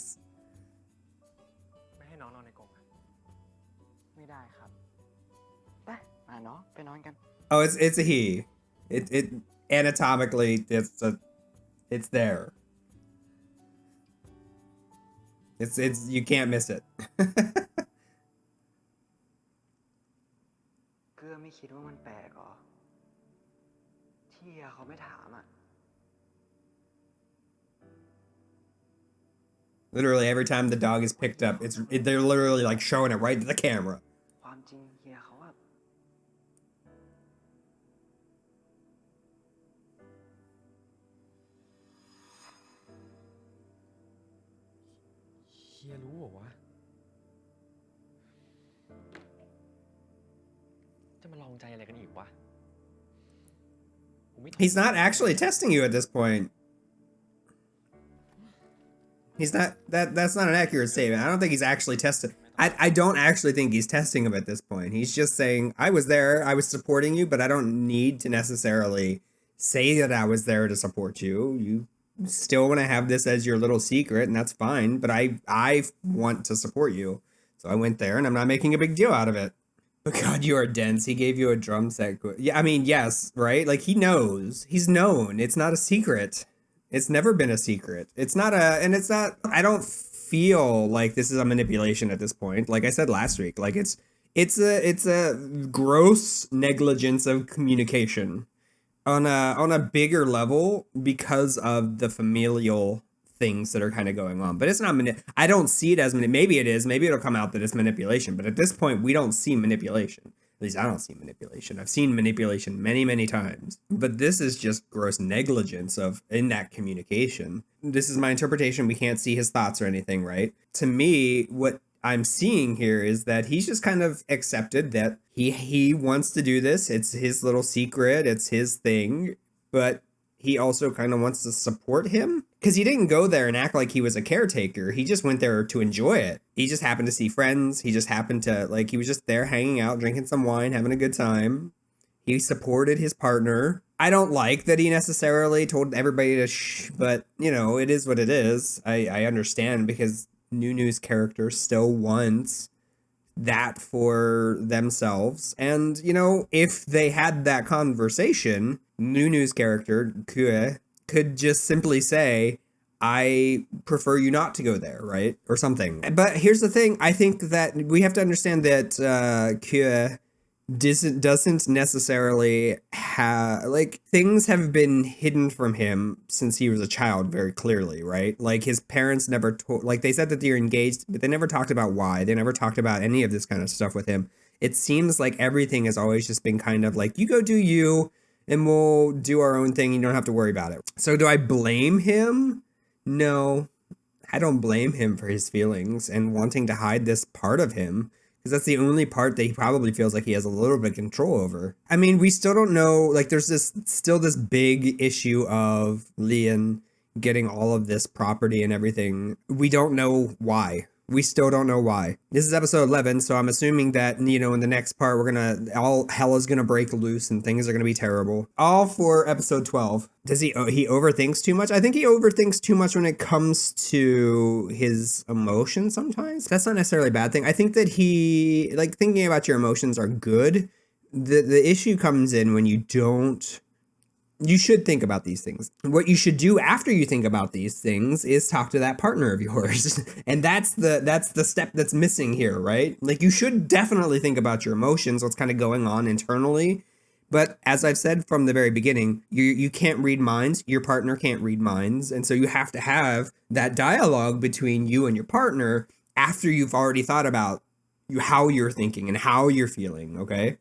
ไม่ให้น้องนอนในกรงอะ ไม่ได้ครับ ไปหมาน้องไปนอนกัน Oh, it's a he. It anatomically it's there. It's you can't miss it. เกื้อไม่คิดว่ามันแปลกหรอ ที่เฮียเขาไม่ถามอ่ะ Literally every time the dog is picked up, they're literally like showing it right to the camera. ความจริงเฮียเขาอะ เฮียรู้เหรอวะ จะมาลองใจอะไรกันอีกวะ He's not actually testing you at this point. He's not that's not an accurate statement. I don't think he's actually tested. I don't actually think he's testing him at this point. He's just saying, I was there, I was supporting you, but I don't need to necessarily say that I was there to support you. You still want to have this as your little secret, and that's fine, but I want to support you. So I went there, and I'm not making a big deal out of it. But God, you are dense. He gave you a drum set. Yeah, I mean, yes, right? Like, he knows. He's known. It's not a secret. It's never been a secret. It's not and it's not, I don't feel like this is a manipulation at this point. Like I said last week, like it's a gross negligence of communication on a bigger level because of the familial things that are kind of going on. But it's not, I don't see it as, maybe it is, maybe it'll come out that it's manipulation. But at this point, we don't see manipulation. At least I don't see manipulation. I've seen manipulation many, many times. But this is just gross negligence in that communication. This is my interpretation. We can't see his thoughts or anything, right? To me, what I'm seeing here is that he's just kind of accepted that he wants to do this. It's his little secret. It's his thing. But he also kind of wants to support him. Because he didn't go there and act like he was a caretaker. He just went there to enjoy it. He just happened to see friends. He just happened to, like, he was just there hanging out, drinking some wine, having a good time. He supported his partner. I don't like that he necessarily told everybody to shh, but, you know, it is what it is. I understand because Nunu's character still wants that for themselves. And, you know, if they had that conversation, Nunu's character, Cutie, could just simply say, I prefer you not to go there, right? Or something. But here's the thing. I think that we have to understand that Cutie doesn't necessarily have, like, things have been hidden from him since he was a child, very clearly, right? Like, his parents never told, like, they said that they're engaged, but they never talked about why. They never talked about any of this kind of stuff with him. It seems like everything has always just been kind of like, you go do you, and we'll do our own thing. You don't have to worry about it. So do I blame him? No, I don't blame him for his feelings and wanting to hide this part of him, because that's the only part that he probably feels like he has a little bit of control over. I mean, we still don't know, like, there's this big issue of Leon getting all of this property and everything. We don't know why. We still don't know why. This is episode 11, so I'm assuming that, you know, in the next part, all hell is gonna break loose and things are gonna be terrible. All for episode 12. Does he overthinks too much? I think he overthinks too much when it comes to his emotions sometimes. That's not necessarily a bad thing. I think that he, like, thinking about your emotions are good. The issue comes in when you don't. You should think about these things. What you should do after you think about these things is talk to that partner of yours. And that's the step that's missing here, right? Like, you should definitely think about your emotions, what's kind of going on internally. But as I've said from the very beginning, you can't read minds. Your partner can't read minds. And so you have to have that dialogue between you and your partner after you've already thought about how you're thinking and how you're feeling, okay?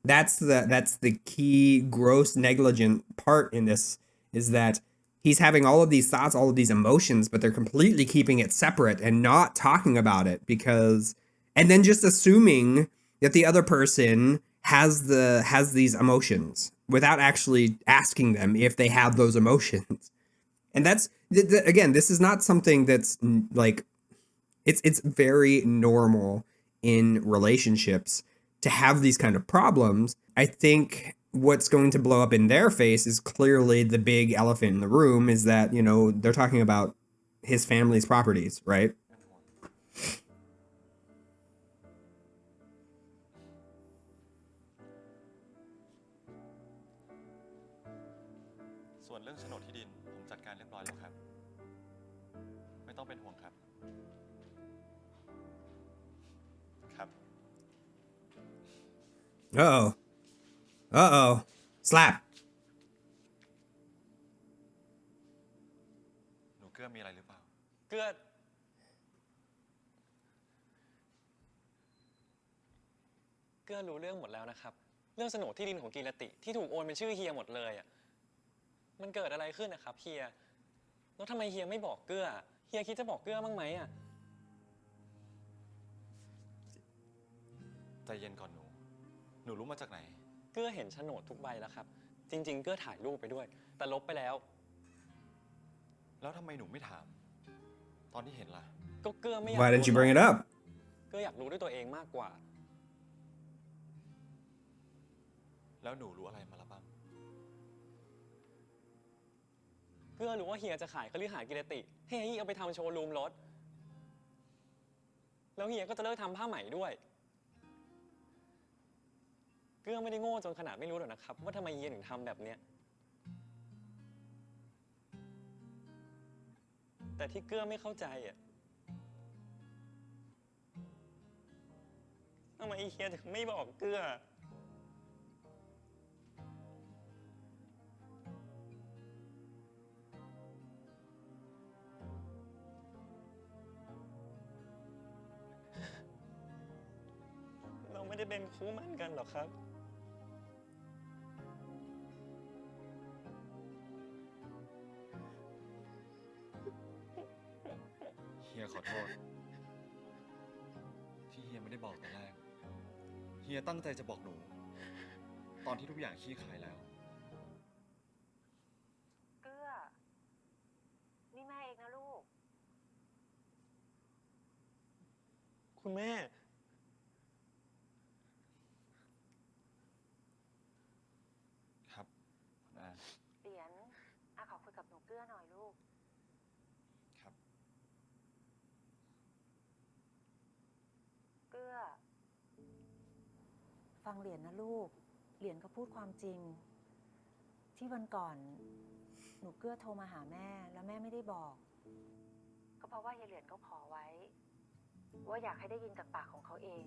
That's the key gross negligent part in this, is that he's having all of these thoughts, all of these emotions, but they're completely keeping it separate and not talking about it, and then just assuming that the other person has these emotions without actually asking them if they have those emotions. And that's, again, this is not something that's like, it's very normal in relationships to have these kind of problems. I think what's going to blow up in their face is clearly the big elephant in the room, is that, you know, they're talking about his family's properties, right? ส่วนเรื่องโฉนดที่ดินผมจัดการเรียบร้อยแล้วครับ ไม่ต้องเป็นห่วงครับ ครับ Uh-oh. Slap. หนูเกื้อมีอะไรหรือเปล่า เกื้อรู้เรื่องหมดแล้วนะครับ เรื่องโฉนดที่ดินของกีรติที่ถูกโอนเป็นชื่อเฮียหมดเลยอ่ะ มันเกิดอะไรขึ้นนะครับเฮีย แล้วทำไมเฮียไม่บอกเกื้อ เฮียคิดจะบอกเกื้อบ้างไหมอ่ะ ใจเย็นก่อนหนู หนูรู้มาจากไหน เกื้อเห็นโฉนดทุกใบแล้วครับ จริงๆเกื้อถ่ายรูปไปด้วย แต่ลบไปแล้ว แล้วทำไมหนูไม่ถาม ตอนที่เห็นล่ะ ก็เกื้อไม่อยาก Why didn't you bring it up? เกื้ออยากรู้ด้วยตัวเองมากกว่า แล้วหนูรู้อะไรมาละบ้าง เกื้อรู้ว่าเฮียจะขายคฤหาสน์กิรติให้เฮียเอาไปทำโชว์รูมรถ แล้วเฮียก็จะเลิกทำผ้าไหมด้วย เกื้อไม่ได้โง่จนขนาดไม่รู้หรอกนะครับว่าทำไมเฮียถึงทำแบบเนี้ย แต่ที่เกื้อไม่เข้าใจอ่ะทำไมเฮียถึงไม่บอกเกื้อ เราไม่ได้เป็นคู่หมั่นกันหรอกครับ เฮียขอโทษ ที่เฮียไม่ได้บอกแต่แรก เฮียตั้งใจจะบอกหนู ตอนที่ทุกอย่างขี้ขายแล้ว เกื้อ นี่แม่เองนะลูก คุณแม่ ครับคุณอา เหรียญอาขอคุยกับหนูเกื้อหน่อยลูก ครับ เกื้อ ฟังเหรียญนะลูก เหรียญก็พูดความจริง ที่วันก่อนหนูเกื้อโทรมาหาแม่แล้วแม่ไม่ได้บอก ก็เพราะว่าเฮียเหรียญเขาขอไว้ ว่าอยากให้ได้ยินจากปากของเขาเอง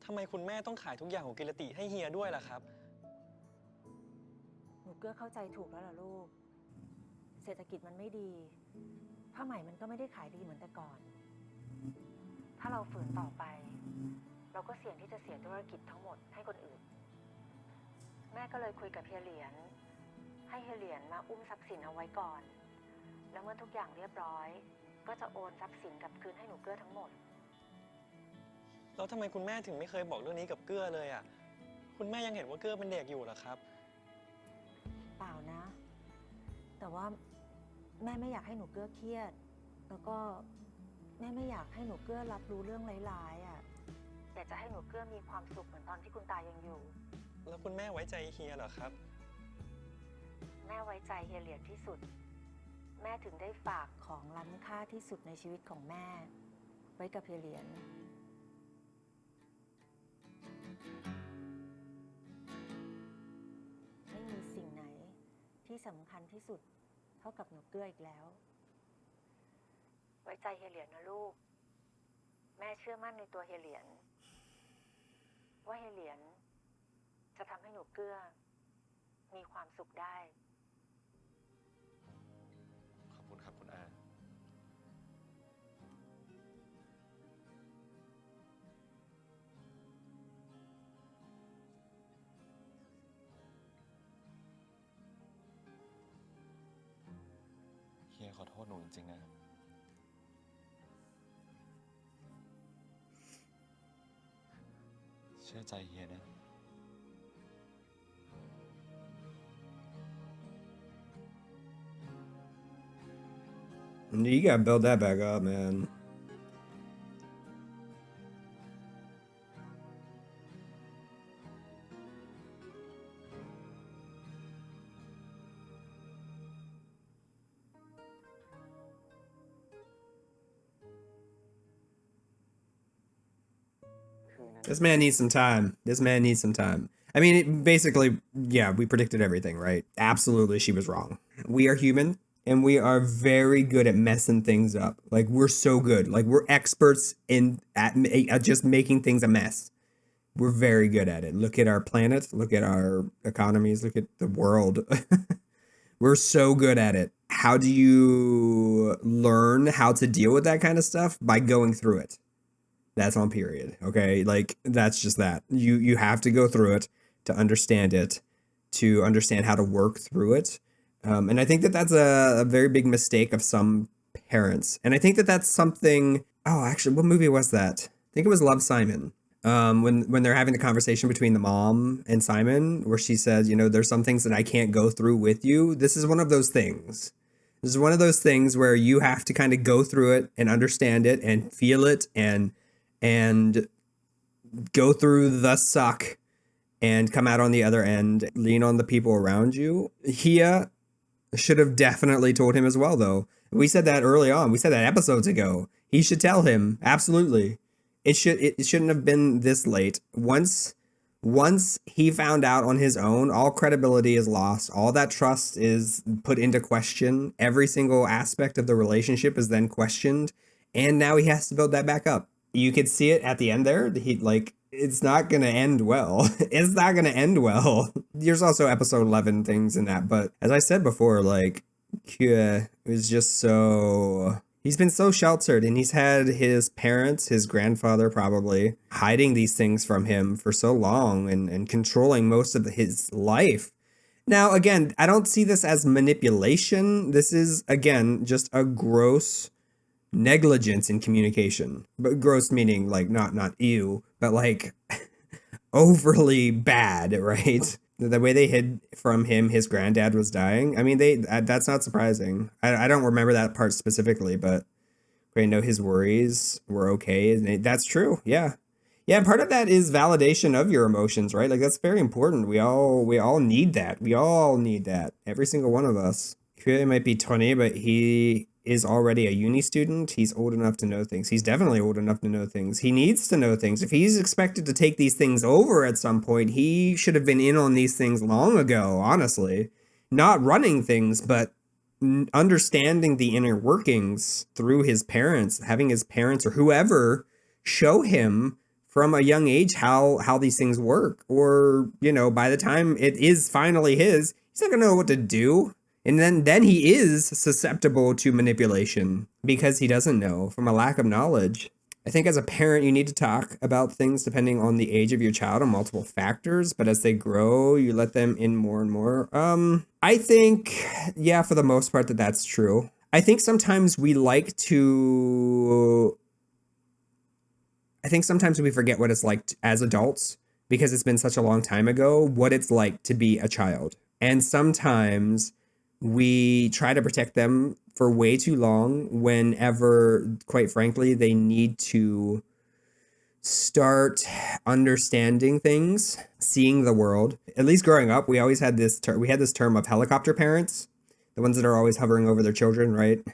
ทำไมคุณแม่ต้องขายทุกอย่างของกิรติให้เฮียด้วยล่ะครับ หนูเกื้อเข้าใจถูกแล้วล่ะลูก เศรษฐกิจมันไม่ดี ผ้าไหมมันก็ไม่ได้ขายดีเหมือนแต่ก่อน ถ้าเราฝืนต่อไป เราก็เสี่ยงที่จะเสียธุรกิจทั้งหมดให้คนอื่น แม่ก็เลยคุยกับเฮียเหรียญ ให้เฮียเหรียญมาอุ้มทรัพย์สินเอาไว้ก่อน แล้วเมื่อทุกอย่างเรียบร้อย ก็จะโอนทรัพย์สินกลับคืนให้หนูเกื้อทั้งหมด แล้วทำไมคุณแม่ถึงไม่เคยบอกเรื่องนี้กับเกื้อเลยอ่ะ คุณแม่ยังเห็นว่าเกื้อเป็นเด็กอยู่เหรอครับ เปล่านะ แต่ว่าแม่ไม่อยากให้หนูเกื้อเครียด แล้วก็แม่ไม่อยากให้หนูเกื้อรับรู้เรื่องร้ายๆอ่ะอยากจะให้หนูเกื้อมีความสุขเหมือนตอนที่คุณตายังอยู่ แล้วคุณแม่ไว้ใจเฮียเหรอครับ แม่ไว้ใจเฮียเหรียญที่สุด แม่ถึงได้ฝากของล้ำค่าที่สุดในชีวิตของแม่ ไว้กับเฮียเหรียญ ไม่มีสิ่งไหนที่สำคัญที่สุดเท่ากับหนูเกื้ออีกแล้ว ไว้ใจเฮียเหรียญนะลูก แม่เชื่อมั่นในตัวเฮียเหรียญว่าเฮียเหรียญจะทำให้หนูเกื้อมีความสุขได้ ขอบคุณครับคุณอา เฮียขอโทษหนูจริงๆนะ เชื่อใจเฮียนะ You gotta build that back up, man. This man needs some time. This man needs some time. I mean, basically, yeah, we predicted everything, right? Absolutely, she was wrong. We are human, and we are very good at messing things up. Like, we're so good. Like, we're experts at just making things a mess. We're very good at it. Look at our planet. Look at our economies. Look at the world. We're so good at it. How do you learn how to deal with that kind of stuff? By going through it. That's on period. Okay. Like, that's just that. You have to go through it to understand it, to understand how to work through it. And I think that that's a very big mistake of some parents. And I think that that's something, oh, actually, what movie was that? I think it was Love, Simon. When they're having the conversation between the mom and Simon, where she says, you know, there's some things that I can't go through with you. This is one of those things. This is one of those things where you have to kind of go through it and understand it and feel it and go through the suck and come out on the other end, lean on the people around you. Hia should have definitely told him as well, though. We said that early on. We said that episodes ago. He should tell him. Absolutely. It shouldn't have been this late. Once he found out on his own, all credibility is lost. All that trust is put into question. Every single aspect of the relationship is then questioned. And now he has to build that back up. You could see it at the end there. It's not going to end well. It's not going to end well. There's also episode 11 things in that. But as I said before, like, Cutie is just so... He's been so sheltered, and he's had his parents, his grandfather probably, hiding these things from him for so long and controlling most of his life. Now, again, I don't see this as manipulation. This is, again, just a gross negligence in communication. But gross meaning, like, not ew, but, like, overly bad, right? The way they hid from him his granddad was dying. I mean, that's not surprising. I don't remember that part specifically, but I know his worries were okay. And that's true. Yeah. Yeah, part of that is validation of your emotions, right? Like, that's very important. We all need that. We all need that. Every single one of us. He might be 20, but he is already a uni student. He's old enough to know things. He's definitely old enough to know things. He needs to know things. If he's expected to take these things over at some point, he should have been in on these things long ago, honestly. Not running things, but understanding the inner workings through his parents, having his parents or whoever show him from a young age how these things work. Or, you know, by the time it is finally his, he's not gonna know what to do. And then he is susceptible to manipulation because he doesn't know from a lack of knowledge. I think as a parent, you need to talk about things depending on the age of your child and multiple factors, but as they grow, you let them in more and more. I think, yeah, for the most part that's true. I think sometimes we forget what it's like as adults because it's been such a long time ago, what it's like to be a child. And sometimes we try to protect them for way too long whenever, quite frankly, they need to start understanding things, seeing the world. At least growing up, we always had this term of helicopter parents, the ones that are always hovering over their children, right?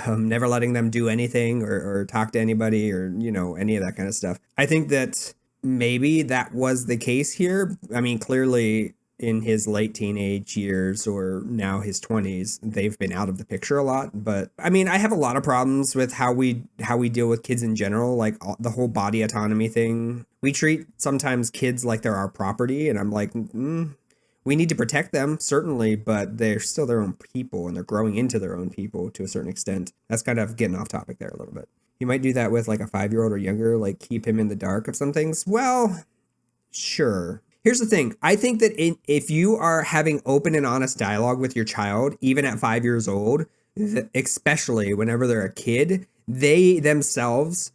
Never letting them do anything or talk to anybody or, you know, any of that kind of stuff. I think that maybe that was the case here. I mean, clearly in his late teenage years or now his 20s, they've been out of the picture a lot. But I mean, I have a lot of problems with how we deal with kids in general, like the whole body autonomy thing. We treat sometimes kids like they're our property, and I'm like, we need to protect them, certainly, but they're still their own people and they're growing into their own people to a certain extent. That's kind of getting off topic there a little bit. You might do that with like a 5-year-old or younger, like keep him in the dark of some things. Well, sure. Here's the thing. I think that if you are having open and honest dialogue with your child, even at 5 years old, especially whenever they're a kid, they themselves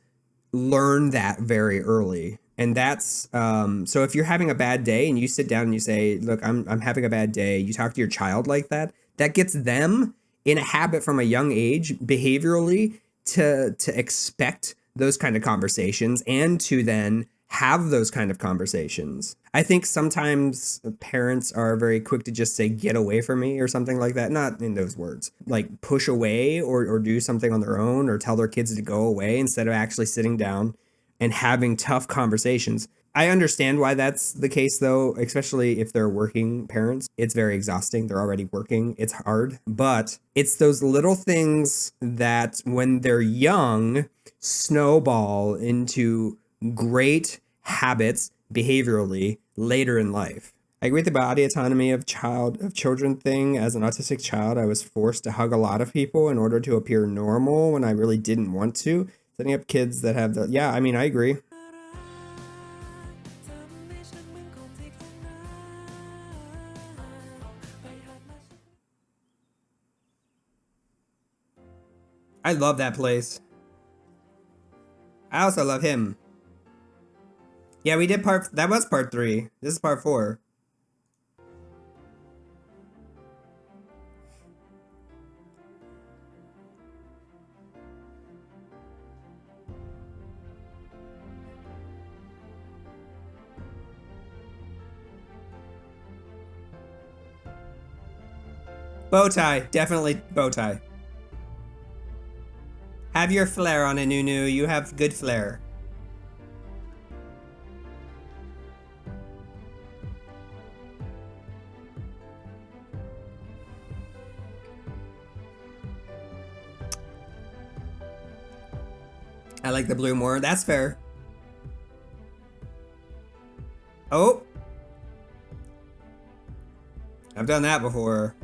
learn that very early. And that's, so if you're having a bad day and you sit down and you say, look, I'm having a bad day, you talk to your child like that, that gets them in a habit from a young age, behaviorally, to expect those kind of conversations and to then have those kind of conversations. I think sometimes parents are very quick to just say, get away from me or something like that. Not in those words, like push away or do something on their own or tell their kids to go away instead of actually sitting down and having tough conversations. I understand why that's the case though, especially if they're working parents. It's very exhausting. They're already working. It's hard, but it's those little things that when they're young snowball into great habits behaviorally later in life. I agree with the body autonomy of children thing. As an autistic child, I was forced to hug a lot of people in order to appear normal when I really didn't want to. Setting up kids that have the, yeah, I mean, I agree. I love that place. I also love him. Yeah, we did that was part 3. This is part 4. Bow tie, definitely bow tie. Have your flair on it, Nunu. You have good flair. I like the blue more. That's fair. Oh. I've done that before.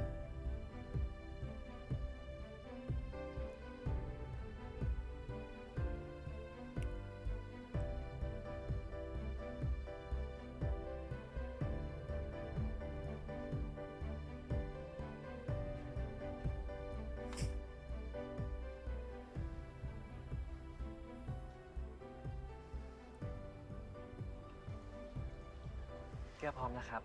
เกื้อพร้อมนะครับ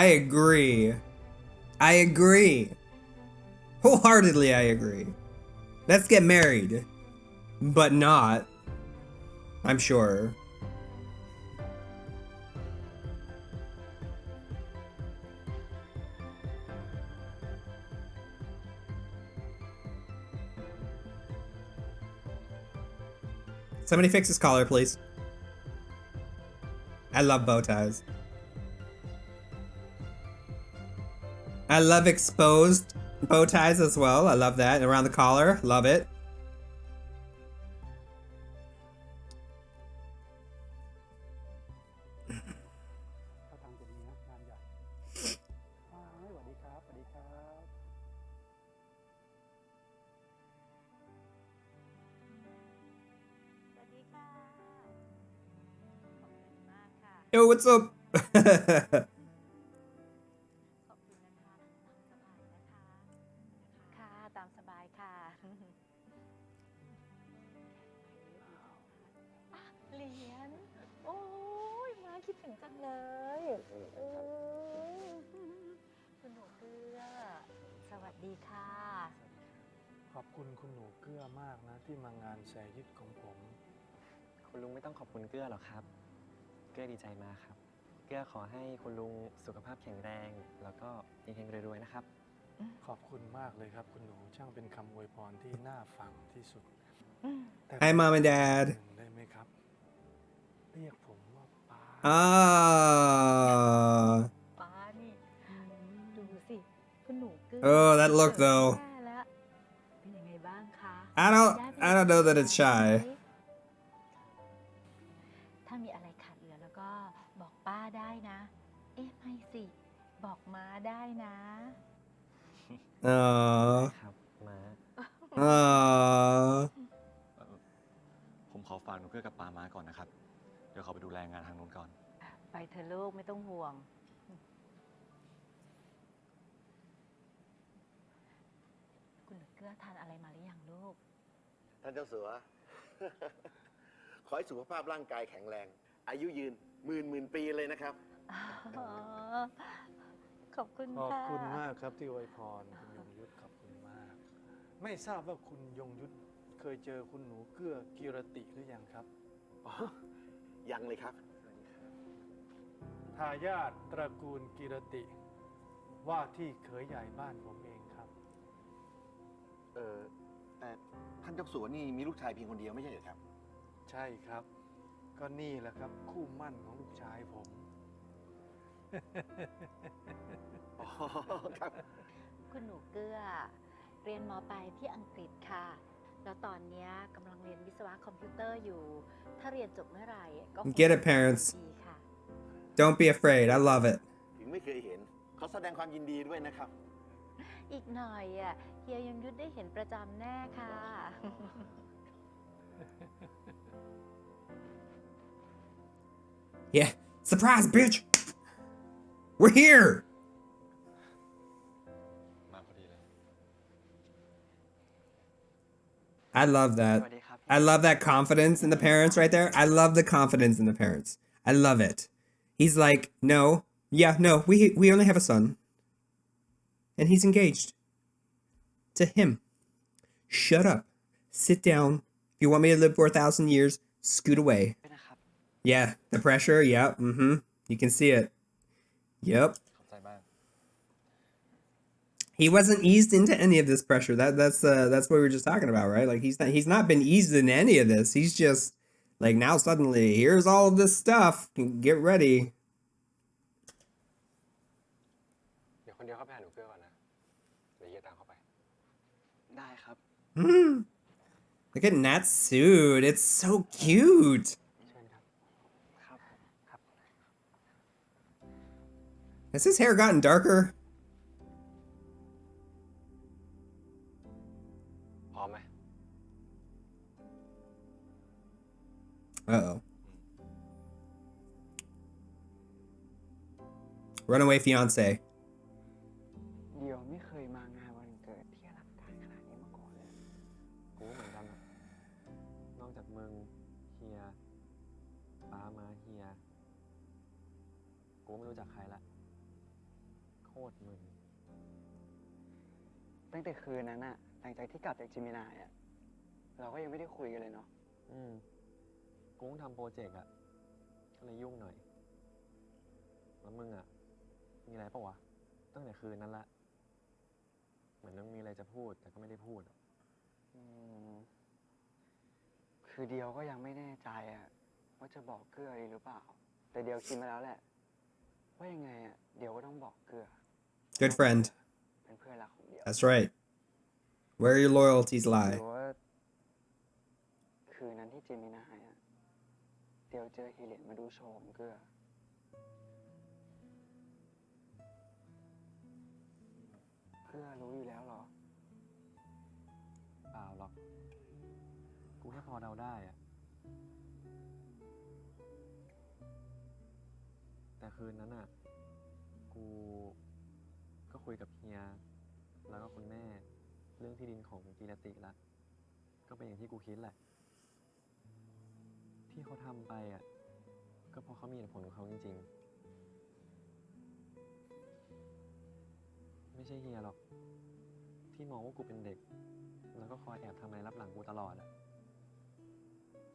I agree. I agree. Wholeheartedly, I agree. Let's get married. But not. I'm sure. Somebody fix his collar, please. I love bow ties. I love exposed Bow ties as well. I love that. Around the collar. Love it. เขาทำจะดีนะงานใหญ่สวัสดีครับ สวัสดีครับ สวัสดีค่ะ ขอบคุณมากค่ะ Yo, what's up? ขอบคุณนะคะ ตามสบายนะคะ ค่ะ ตามสบายค่ะ อ่ะเหรียญ โอ้ยมาคิดถึงจังเลยคุณหนูเกลือ สวัสดีค่ะ ขอบคุณคุณหนูเกื้อมากนะที่มางานแสยิดของผม คุณลุงไม่ต้องขอบคุณเกื้อหรอกครับ เกื้อดีใจมากครับ เกื้อขอให้คุณลุงสุขภาพแข็งแรง แล้วก็เฮงๆรวยๆนะครับ ขอบคุณมากเลยครับคุณหนูช่างเป็นคำอวยพรที่น่าฟังที่สุด Hi, Mom and Dad. ได้ไหมครับ เรียกผมว่าป้า Ah. ป้านี่ ดูสิ คุณหนูเกลือ Oh, that look เจอ though. แม่แล้ว เป็นยังไงบ้างคะ I don't know that it's shy. ถ้ามีอะไรขาดเหลือแล้วก็บอกป้าได้นะ เอ๊ะไม่สิ บอกม้าได้นะ ครับม้า ผมขอฝากหนูเกื้อกับปาม้าก่อนนะครับ เดี๋ยวเขาไปดูแลงานทางนู้นก่อน ไปเธอะลูกไม่ต้องห่วง คุณหนูเกลือทานอะไรมาหรือยังลูก ท่านเจ้าสัว ขอให้สุขภาพร่างกายแข็งแรง อายุยืนหมื่นปีเลยนะครับ ขอบคุณ ขอบ ค่ะ คุณมากครับที่อวยพรคุณยงยุทธขอบคุณมาก ไม่ทราบว่าคุณยงยุทธเคยเจอคุณหนูเกื้อกิรติหรือยังครับ อ๋อ ยังเลยครับ ทายาทตระกูลกิรติ ว่าที่เขยใหญ่บ้านผมเองครับ แต่ท่านเจ้าสัวนี่มีลูกชายเพียงคนเดียวไม่ใช่เหรอครับ ใช่ครับ ก็นี่แหละครับคู่หมั่นของลูกชายผม อ๋อ ครับ คุณหนูเกลือ เรียนม.ปลายที่อังกฤษค่ะ แล้วตอนเนี้ยกำลังเรียนวิศวะคอมพิวเตอร์อยู่ ถ้าเรียนจบเมื่อไหร่ก็คง Get it, parents. ดีค่ะ Don't be afraid. I love it. ถึงไม่เคยเห็น เขาแสดงความยินดีด้วยนะครับ อีกหน่อยอ่ะเฮียยังยุทธได้เห็นประจำแน่ค่ะ Yeah. Surprise, bitch. We're here. มาพอดีเลย I love that. I love that confidence in the parents right there. I love the confidence in the parents. I love it. He's like, no, yeah, no, we only have a son. And he's engaged. To him. Shut up. Sit down. If you want me to live for 1,000 years, scoot away. Yeah, the pressure, yep, You can see it. Yep. ขอบใจมาก He wasn't eased into any of this pressure. That's what we were just talking about, right? Like he's not been eased in any of this. He's just like now suddenly here's all of this stuff. Get ready. เดี๋ยวคนเดียวเข้าไปหาหนูเกื้อก่อนนะ เดี๋ยวเฮียตามเข้าไป ได้ครับ Look at Nat's suit. It's so cute. เชิญครับ ครับ ครับ Has his hair gotten darker? พร้อมไหม Uh-oh. Runaway fiance. เดี๋ยวไม่เคยมางานวันเกิดที่อลังการขนาดนี้มาก่อนเลย กูเหมือนกันอะนอกจากมึงเฮียป้ามาเฮีย กูไม่รู้จักใครละ โคตรมึง ตั้งแต่คืนนั้นอะหลังจากที่กลับจากจิมินายอะเราก็ยังไม่ได้คุยกันเลยเนาะ กูต้องทำโปรเจกต์อะก็เลยยุ่งหน่อย แล้วมึงอะมีอะไรปะวะ ตั้งแต่คืนนั้นละ เหมือนมึงมีอะไรจะพูดแต่ก็ไม่ได้พูดอะ คือเดียวก็ยังไม่แน่ใจอะว่าจะบอกเกื้อดีหรือเปล่า แต่เดียวคิดมาแล้วแหละ ว่ายังไงอะเดียวก็ต้องบอกเกื้อ Good friend. เป็นเพื่อนรักของเดียว That's right. Where your loyalties ห lie. รือว่าคืนนั้นที่เจมินายอะเดียวเจอฮีเลียนมาดูโชว์ของเกื้อเกื้อรู้อยู่แล้วเหรอ เปล่าหรอก กูแค่พอเดาได้อะแต่คืนนั้นอะกูก็คุยกับเฮีย แล้วก็คุณแม่ เรื่องที่ดินของกีรติละก็เป็นอย่างที่กูคิดแหละ ที่เขาทำไปอะก็เพราะเขามีเหตุผลของเขาจริงๆ ไม่ใช่เฮียหรอก ที่มองว่ากูเป็นเด็ก แล้วก็คอยแอบทำอะไรรับหลังกูตลอดอะ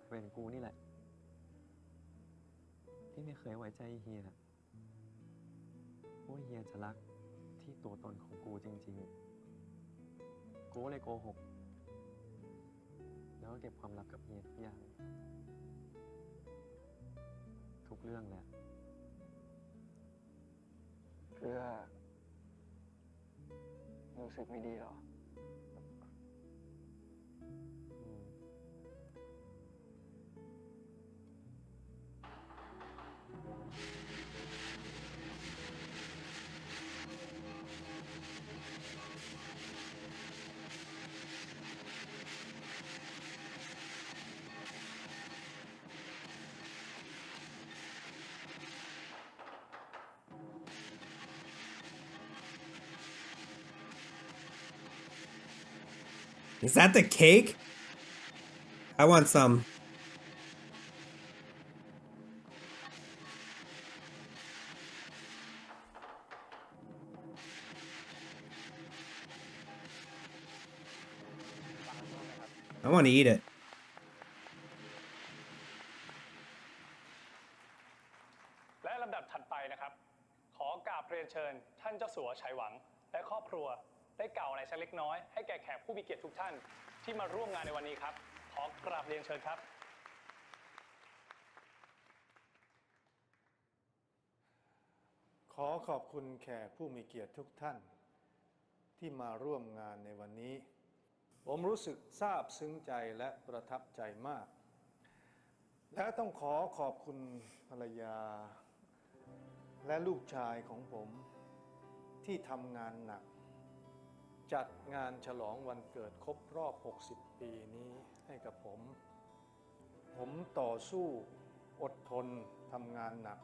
เป็นกูนี่แหละ ที่ไม่เคยไว้ใจเฮียว่าเฮียจะรักที่ตัวตนของกูจริงๆ กูเลยโกหก แล้วก็เก็บความลับกับเฮียทุกอย่าง ทุกเรื่องแหละ เกื้อรู้สึกไม่ดีเหรอ Is that the cake? I want some. I want to eat it. และลำดับถัดไปนะครับ ขอกราบเรียนเชิญท่านเจ้าสัวชัยหวังและครอบครัวได้กล่าวอะไรสักเล็กน้อยให้แก่แขกผู้มีเกียรติทุกท่านที่มาร่วมงานในวันนี้ครับ ขอกราบเรียนเชิญครับ ขอขอบคุณแขกผู้มีเกียรติทุกท่านที่มาร่วมงานในวันนี้ ผมรู้สึกซาบซึ้งใจและประทับใจมาก และต้องขอขอบคุณภรรยา และลูกชายของผมที่ทำงานหนัก จัดงานฉลองวันเกิดครบรอบ 60 ปีนี้ให้กับผม ผมต่อสู้อดทนทำงานหนัก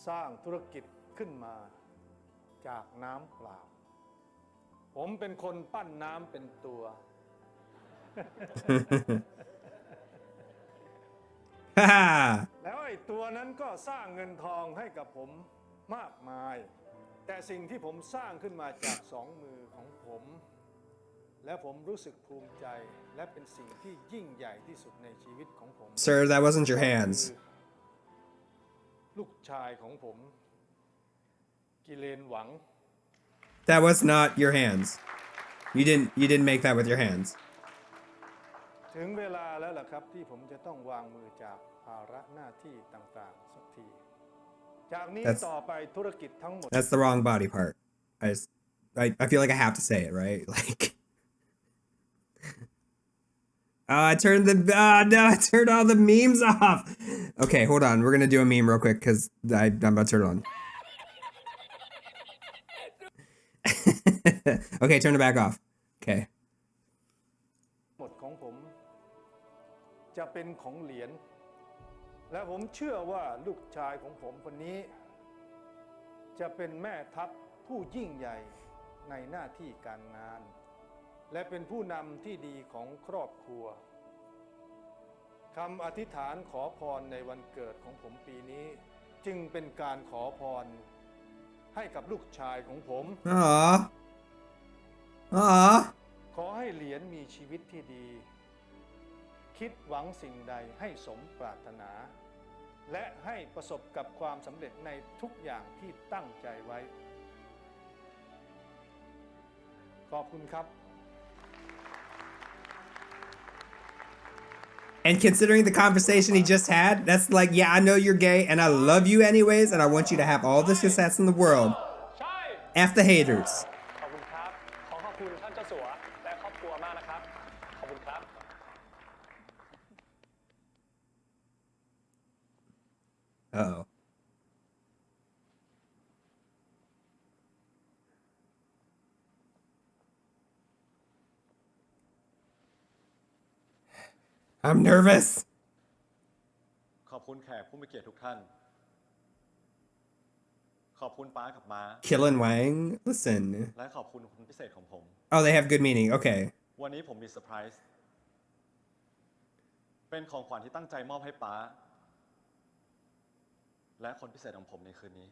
สร้างธุรกิจขึ้นมาจากน้ำเปล่า ผมเป็นคนปั้นน้ำเป็นตัว แล้วไอ้ตัวนั้นก็สร้างเงินทองให้กับผมมากมาย แต่สิ่งที่ผมสร้างขึ้นมาจากสองมือของผม และผมรู้สึกภูมิใจและเป็นสิ่งที่ยิ่งใหญ่ที่สุดในชีวิตของผม Sir, that wasn't your hands. ลูกชายของผมกิเลนหวัง That was not your hands. You didn't make that with your hands. ถึงเวลาแล้วล่ะครับที่ผมจะต้องวางมือจากภาระหน้าที่ต่างๆสักที จากนี้ต่อไปธุรกิจทั้งหมด That's the wrong body part. I feel like I have to say it, right? Like, I turned no, I turned all the memes off. Okay, hold on. We're gonna do a meme real quick because I'm about to turn it on. Okay, turn it back off. Okay. หมดของผมจะเป็นของเหรียญ และผมเชื่อว่าลูกชายของผมคนนี้ จะเป็นแม่ทัพผู้ยิ่งใหญ่ในหน้าที่การงาน และเป็นผู้นำที่ดีของครอบครัวคำอธิษฐานขอพรในวันเกิดของผมปีนี้ จึงเป็นการขอพรให้กับลูกชายของผม ขอให้เหรียญมีชีวิตที่ดี คิดหวังสิ่งใดให้สมปรารถนา และให้ประสบกับความสำเร็จในทุกอย่างที่ตั้งใจไว้ ขอบคุณครับ And considering the conversation he just had, that's like, yeah, I know you're gay and I love you anyways, and I want you to have all the success in the world. F the haters. ขอบคุณครับ ขอขอบคุณท่านเจ้าสัวและครอบครัวมากนะครับ ขอบคุณครับ Uh-oh. I'm nervous. ขอบคุณแขกผู้มีเกียรติทุกท่าน ขอบคุณป้ากับม้า Killen Wang? Listen. และขอบคุณคนพิเศษของผม Oh, they have good meaning. Okay. วันนี้ผมมีเซอร์ไพรส์ เป็นของขวัญที่ตั้งใจมอบให้ป้า และคนพิเศษของผมในคืนนี้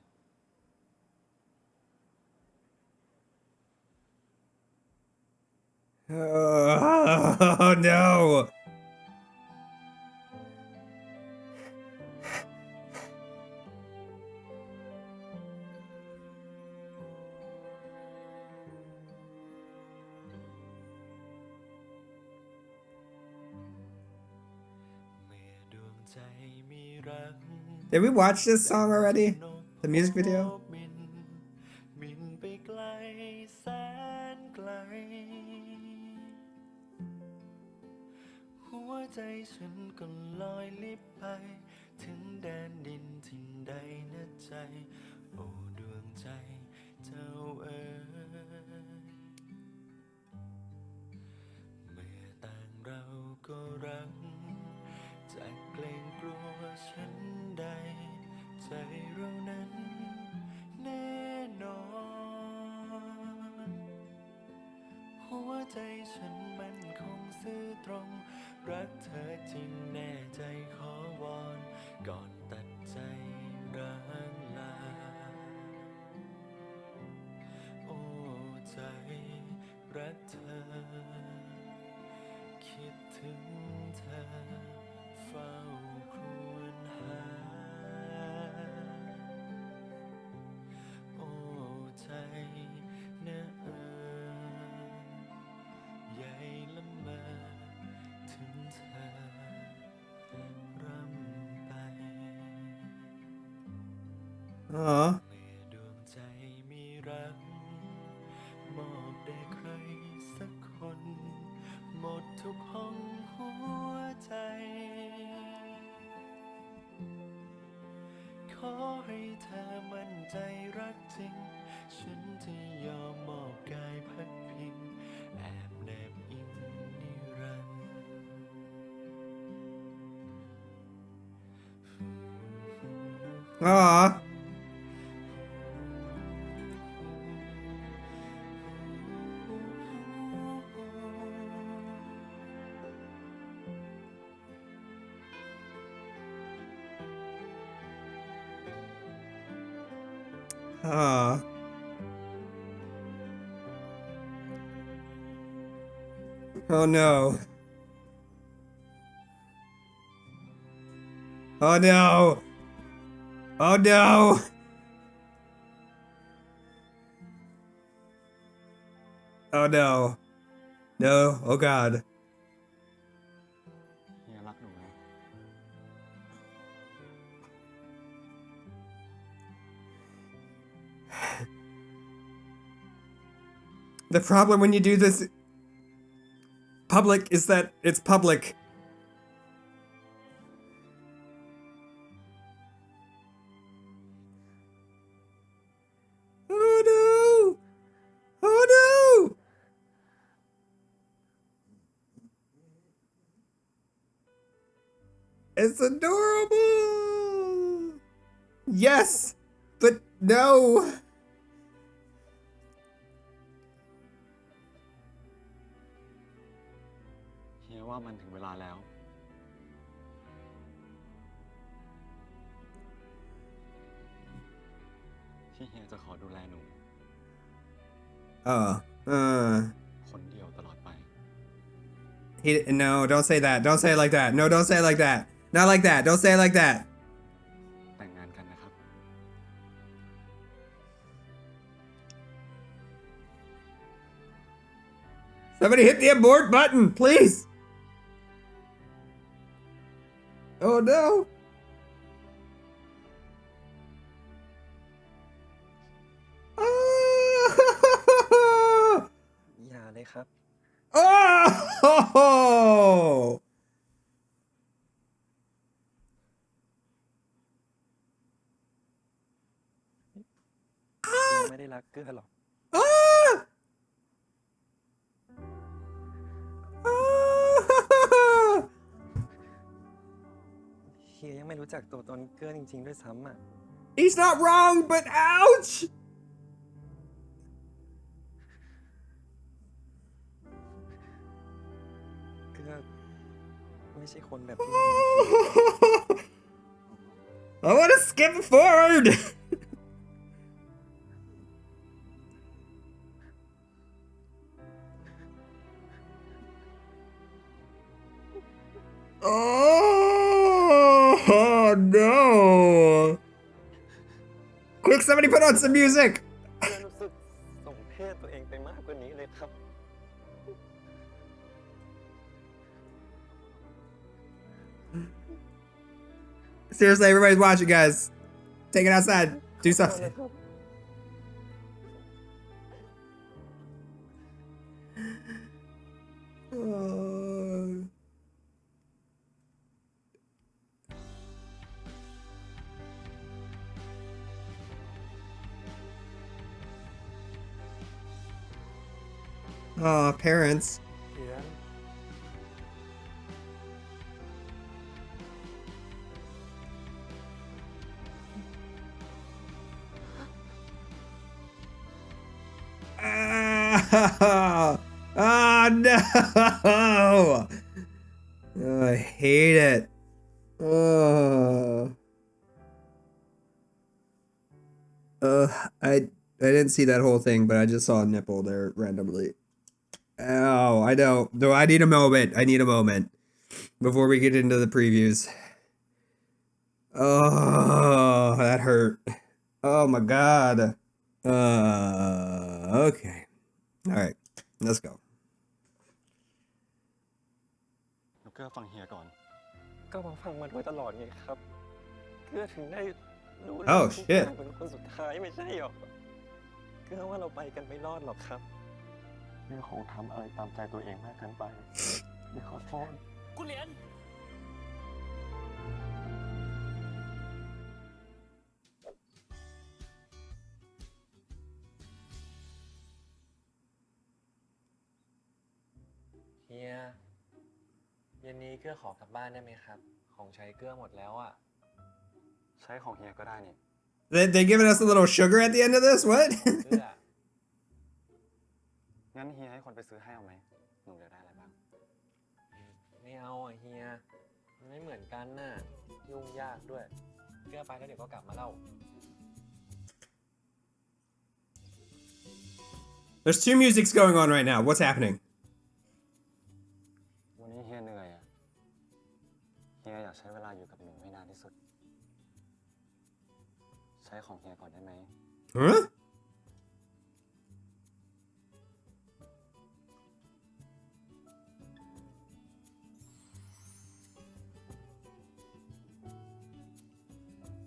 Oh, no. Did we watch this song already? The music video? บินไปไกลแสนไกล หัวใจฉันก็ลอยลิบไป ถึงแดนดินที่ใดนะใจ โอ้ดวงใจเจ้าเอ๋ยเมื่อต่างเราก็รัก จะเกรงกลัวฉันใด ใจเรานั้นแน่นอน หัวใจฉันมันคงซื่อตรง รักเธอจริงแน่ใจขอวอน ก่อนตัดใจร้างลา โอ้ใจรักเธอ คิดถึงเธอ เฝ้าครวญหา โอ้ใจนะใหญ่ละเมอถึงเธอร่ำไป Aw. เมื่อดวงใจมีรัก มอบแด่ใครสักคน หมดทุกห้องหัวใจ ขอให้เธอมั่นใจรักจริง ฉันจะยอมมอบกายพักพิง แอบแนบอิงนิรันดร์ Aw. Aw. Oh no. Oh no. Oh no. Oh no. No. Oh god. เฮียรักหนูไหม The problem when you do this public is that it's public. Oh no! Oh no! It's adorable! Yes! But no! เฮียว่ามันถึงเวลาแล้ว ที่เฮียจะขอดูแลหนู คนเดียวตลอดไป No, don't say that. Don't say it like that. No, don't say it like that. Not like that. Don't say it like that. แต่งงานกันนะครับ Somebody hit the abort button, please. Oh no. Ah! ครับ Oh! เฮียไม่ได้รักเกื้อหรอก เฮียยังไม่รู้จักตัวตนเกื้อจริงๆด้วยซ้ำอ่ะ He's not wrong, but ouch! เกื้อไม่ใช่คนแบบที่ I want to skip forward! Oh no! Quick, somebody put on some music! เกื้อรู้สึกสมเพศตัวเองไปมากกว่านี้เลยครับ Seriously, everybody's watching, guys. Take it outside. Do something. Oh, parents. เขียน Oh, oh no! Oh, I hate it. Oh. I didn't see that whole thing, but I just saw a nipple there randomly. Oh, I know. Though I need a moment. I need a moment before we get into the previews. Oh, that hurt. Oh my god. Okay. All right. Let's go. เกื้อฟังเฮียก่อน ก็มาฟังมาโดยตลอดไงครับ เกื้อถึงได้รู้ Oh ทุกอย่า shit. งเป็นคนสุดท้ายไม่ใช่หรอ เกื้อว่าเราไปกันไม่รอดหรอกครับ เรื่องของทำอะไรตามใจตัวเองมากเกินไปเดี๋ยวขอโทษ คุณเหรียญ เฮีย เย็นนี้เกื้อขอกลับบ้านได้ไหมครับ ของใช้เกื้อหมดแล้วอ่ะ ใช้ของเฮียก็ได้นี่ They giving us a little sugar at the end of this? What? เกื้อ งั้นเฮียให้คนไปซื้อให้เอาไหมหนูจะได้อะไรบ้าง ไม่เอาอ่ะเฮีย มันไม่เหมือนกันน่ะ ยุ่งยากด้วย เกื้อไปแล้วเดี๋ยวก็กลับมาเล่า There's two musics going on right now. What's happening? วันนี้เฮียเหนื่อยอ่ะ เฮียอยากใช้เวลาอยู่กับหนูให้นานที่สุด ใช้ของเฮียก่อนได้ไหม Huh?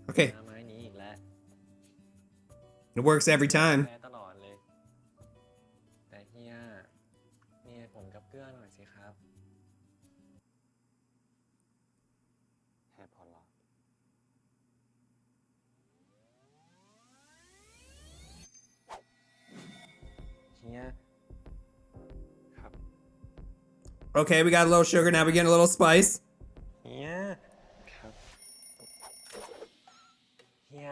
Okay. ไม้นี้อีกแล้ว It works every time. แพ้ตลอดเลย แต่เฮียมีเหตุผลกับเกื้อหน่อยสิครับ เหตุผลเหรอ เฮีย ครับ Okay, we got a little sugar. Now we get a little spice. เฮีย ครับ เฮีย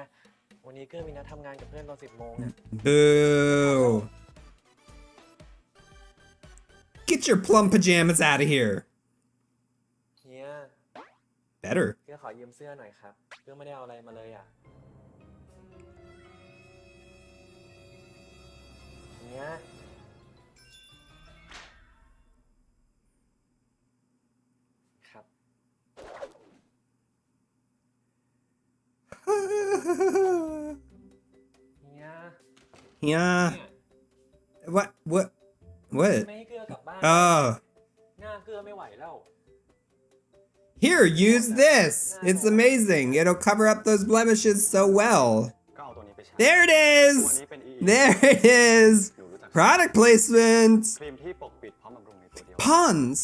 วันนี้เกื้อมีนัดทำงานกับเพื่อนตอน10 โมงอ่ะ Boo. Get your plum pajamas out of here. เฮีย Better. เกื้อขอยืมเสื้อหน่อยครับ เกื้อไม่ได้เอาอะไรมาเลยอ่ะ เฮีย ครับ เฮีย Yeah. What? What? What? ไม่ให้เกื้อกลับบ้าน Oh. หน้าเกื้อไม่ไหวแล้ว Here, use this. It's amazing. It'll cover up those blemishes so well. ก็เอาตัวนี้ไปใช้ There it ตัว is. นี้เป็น EE There it is. หนูรู้จัก Product placement. ครีมที่ปกปิดพร้อมบำรุงในตัวเดียว Pons.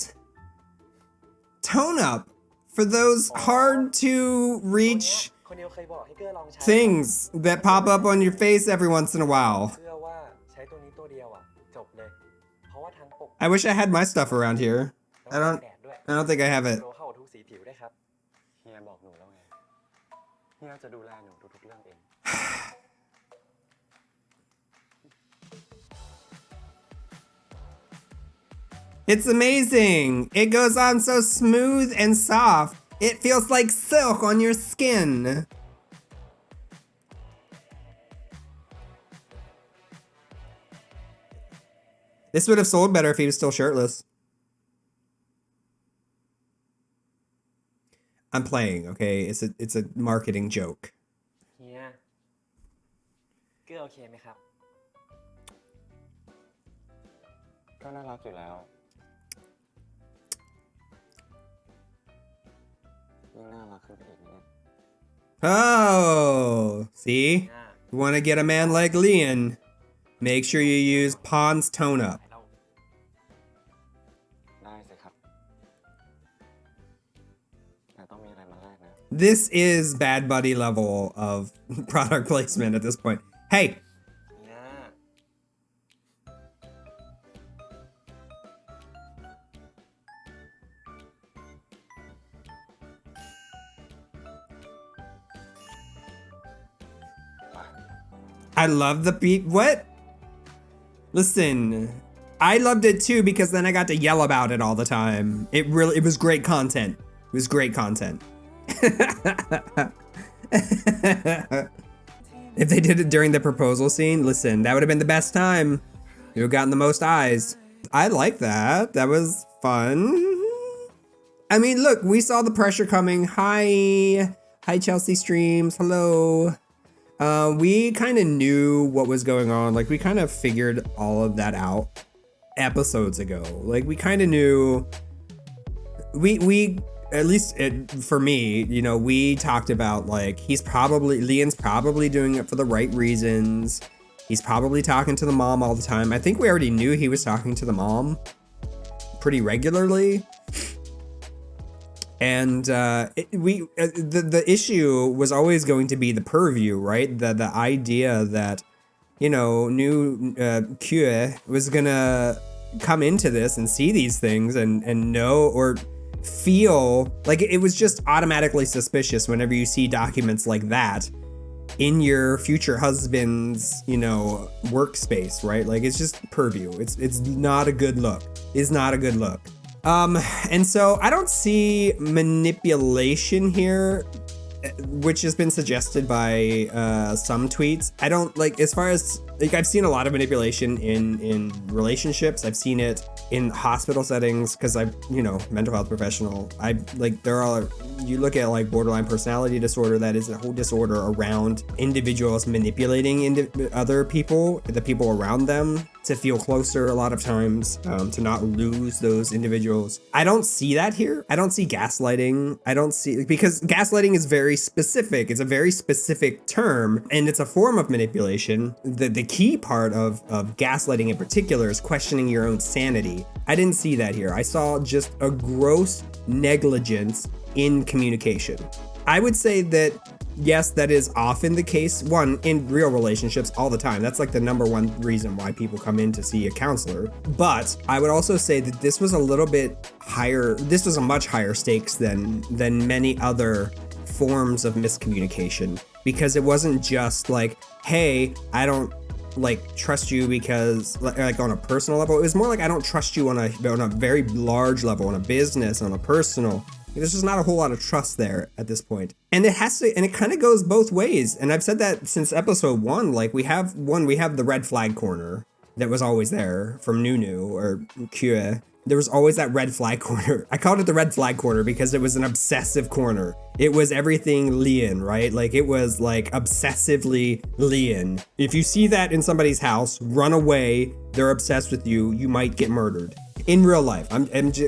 Tone up for those hard to reach คนเดียวเคยบอกให้เกื้อลองใช้ things that pop up on your face every once in a while. เชื่อว่าใช้ตัวนี้ตัวเดียวอ่ะจบเลย เพราะว่าทั้งปก I wish I had my stuff around here. I don't think I have it. โลเข้าทุกสีผิวได้ครับ เฮียบอกหนูแล้วไง เฮียจะดูแลหนูทุกๆเรื่องเอง It's amazing. It goes on so smooth and soft. It feels like silk on your skin. This would have sold better if he was still shirtless. I'm playing, okay? It's a marketing joke. เฮียเกื้อโอเคไหมครับ ก็น่ารักอยู่แล้วยิ่งน่ารักขึ้นไปอีกนิด Oh, see? You want to get a man like Leon? Make sure you use Pond's Tone Up. ได้สิครับ แต่ต้องมีอะไรมาแลกนะ This is bad buddy level of product placement at this point. Hey, I love the beat. What? Listen, I loved it too because then I got to yell about it all the time. It was great content. It was great content. If they did it during the proposal scene, listen, that would have been the best time. You would have gotten the most eyes. I like that. That was fun. I mean, look, we saw the pressure coming. Hi, Chelsea Streams. Hello. We kind of knew what was going on. Like, we kind of figured all of that out episodes ago. Like, we kind of knew. We at least for me, you know, we talked about like Leon's probably doing it for the right reasons. He's probably talking to the mom all the time. I think we already knew he was talking to the mom pretty regularly. And the issue was always going to be the purview, right? The idea that, you know, new Cutie was gonna come into this and see these things and know or feel like it was just automatically suspicious whenever you see documents like that in your future husband's, you know, workspace, right? Like, it's just purview. It's not a good look. It's not a good look. And so I don't see manipulation here, which has been suggested by some tweets. I don't like, as far as like, I've seen a lot of manipulation in relationships. I've seen it in hospital settings because I'm, you know, mental health professional. I like, you look at like borderline personality disorder, that is a whole disorder around individuals manipulating other people, the people around them, to feel closer a lot of times, to not lose those individuals. I don't see that here. I don't see gaslighting. I don't see, because gaslighting is very specific. It's a very specific term, and it's a form of manipulation. The key part of gaslighting in particular is questioning your own sanity. I didn't see that here. I saw just a gross negligence in communication. I would say that, yes, that is often the case. One, in real relationships all the time. That's like the number one reason why people come in to see a counselor. But I would also say that this was a little bit higher. This was a much higher stakes than many other forms of miscommunication, because it wasn't just like, hey, I don't like trust you because like on a personal level. It was more like, I don't trust you on a very large level, on a business, on a personal. There's just not a whole lot of trust there at this point. And it has to, and it kind of goes both ways. And I've said that since episode 1. Like, we have the red flag corner that was always there from Nunu or Cutie. There was always that red flag corner. I called it the red flag corner because it was an obsessive corner. It was everything Leon, right? Like, it was like obsessively Leon. If you see that in somebody's house, run away. They're obsessed with you. You might get murdered. In real life, I'm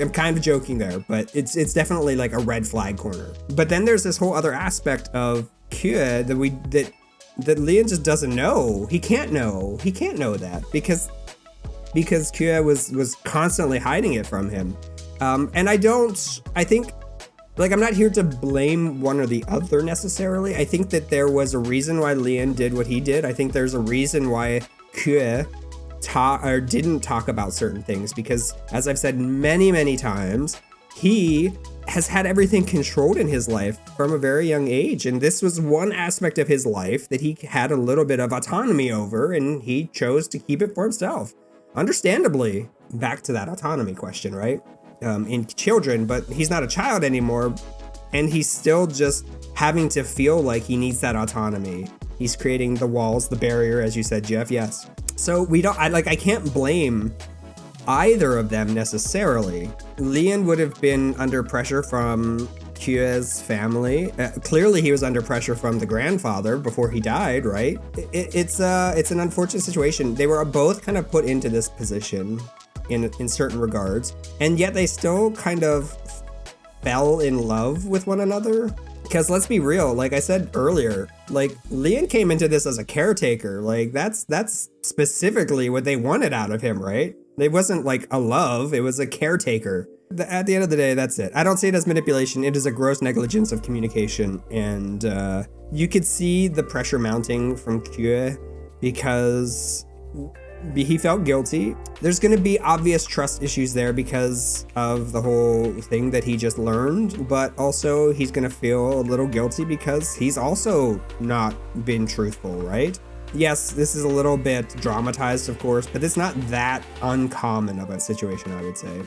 kind of joking there, but it's definitely like a red flag corner. But then there's this whole other aspect of Cutie that Leon just doesn't know. He can't know that because because Cutie was constantly hiding it from him. And I think, like, I'm not here to blame one or the other necessarily. I think that there was a reason why Leon did what he did. I think there's a reason why Cutie didn't talk about certain things, because as I've said many, many times, he has had everything controlled in his life from a very young age. And this was one aspect of his life that he had a little bit of autonomy over, and he chose to keep it for himself. Understandably, back to that autonomy question, right? In children, but he's not a child anymore, and he's still just having to feel like he needs that autonomy. He's creating the walls, the barrier, as you said, Jeff, yes. So I can't blame either of them necessarily. Leon would have been under pressure from Cutie's family. Clearly he was under pressure from the grandfather before he died, right? It's an unfortunate situation. They were both kind of put into this position in certain regards, and yet they still kind of fell in love with one another. Because let's be real, like I said earlier, like Leon came into this as a caretaker. Like that's specifically what they wanted out of him, right? It wasn't like a love, it was a caretaker. At the end of the day, that's it. I don't see it as manipulation. It is a gross negligence of communication. And you could see the pressure mounting from Cutie because he felt guilty. There's going to be obvious trust issues there because of the whole thing that he just learned, but also he's going to feel a little guilty because he's also not been truthful, right? Yes, this is a little bit dramatized, of course, but it's not that uncommon of a situation, I would say.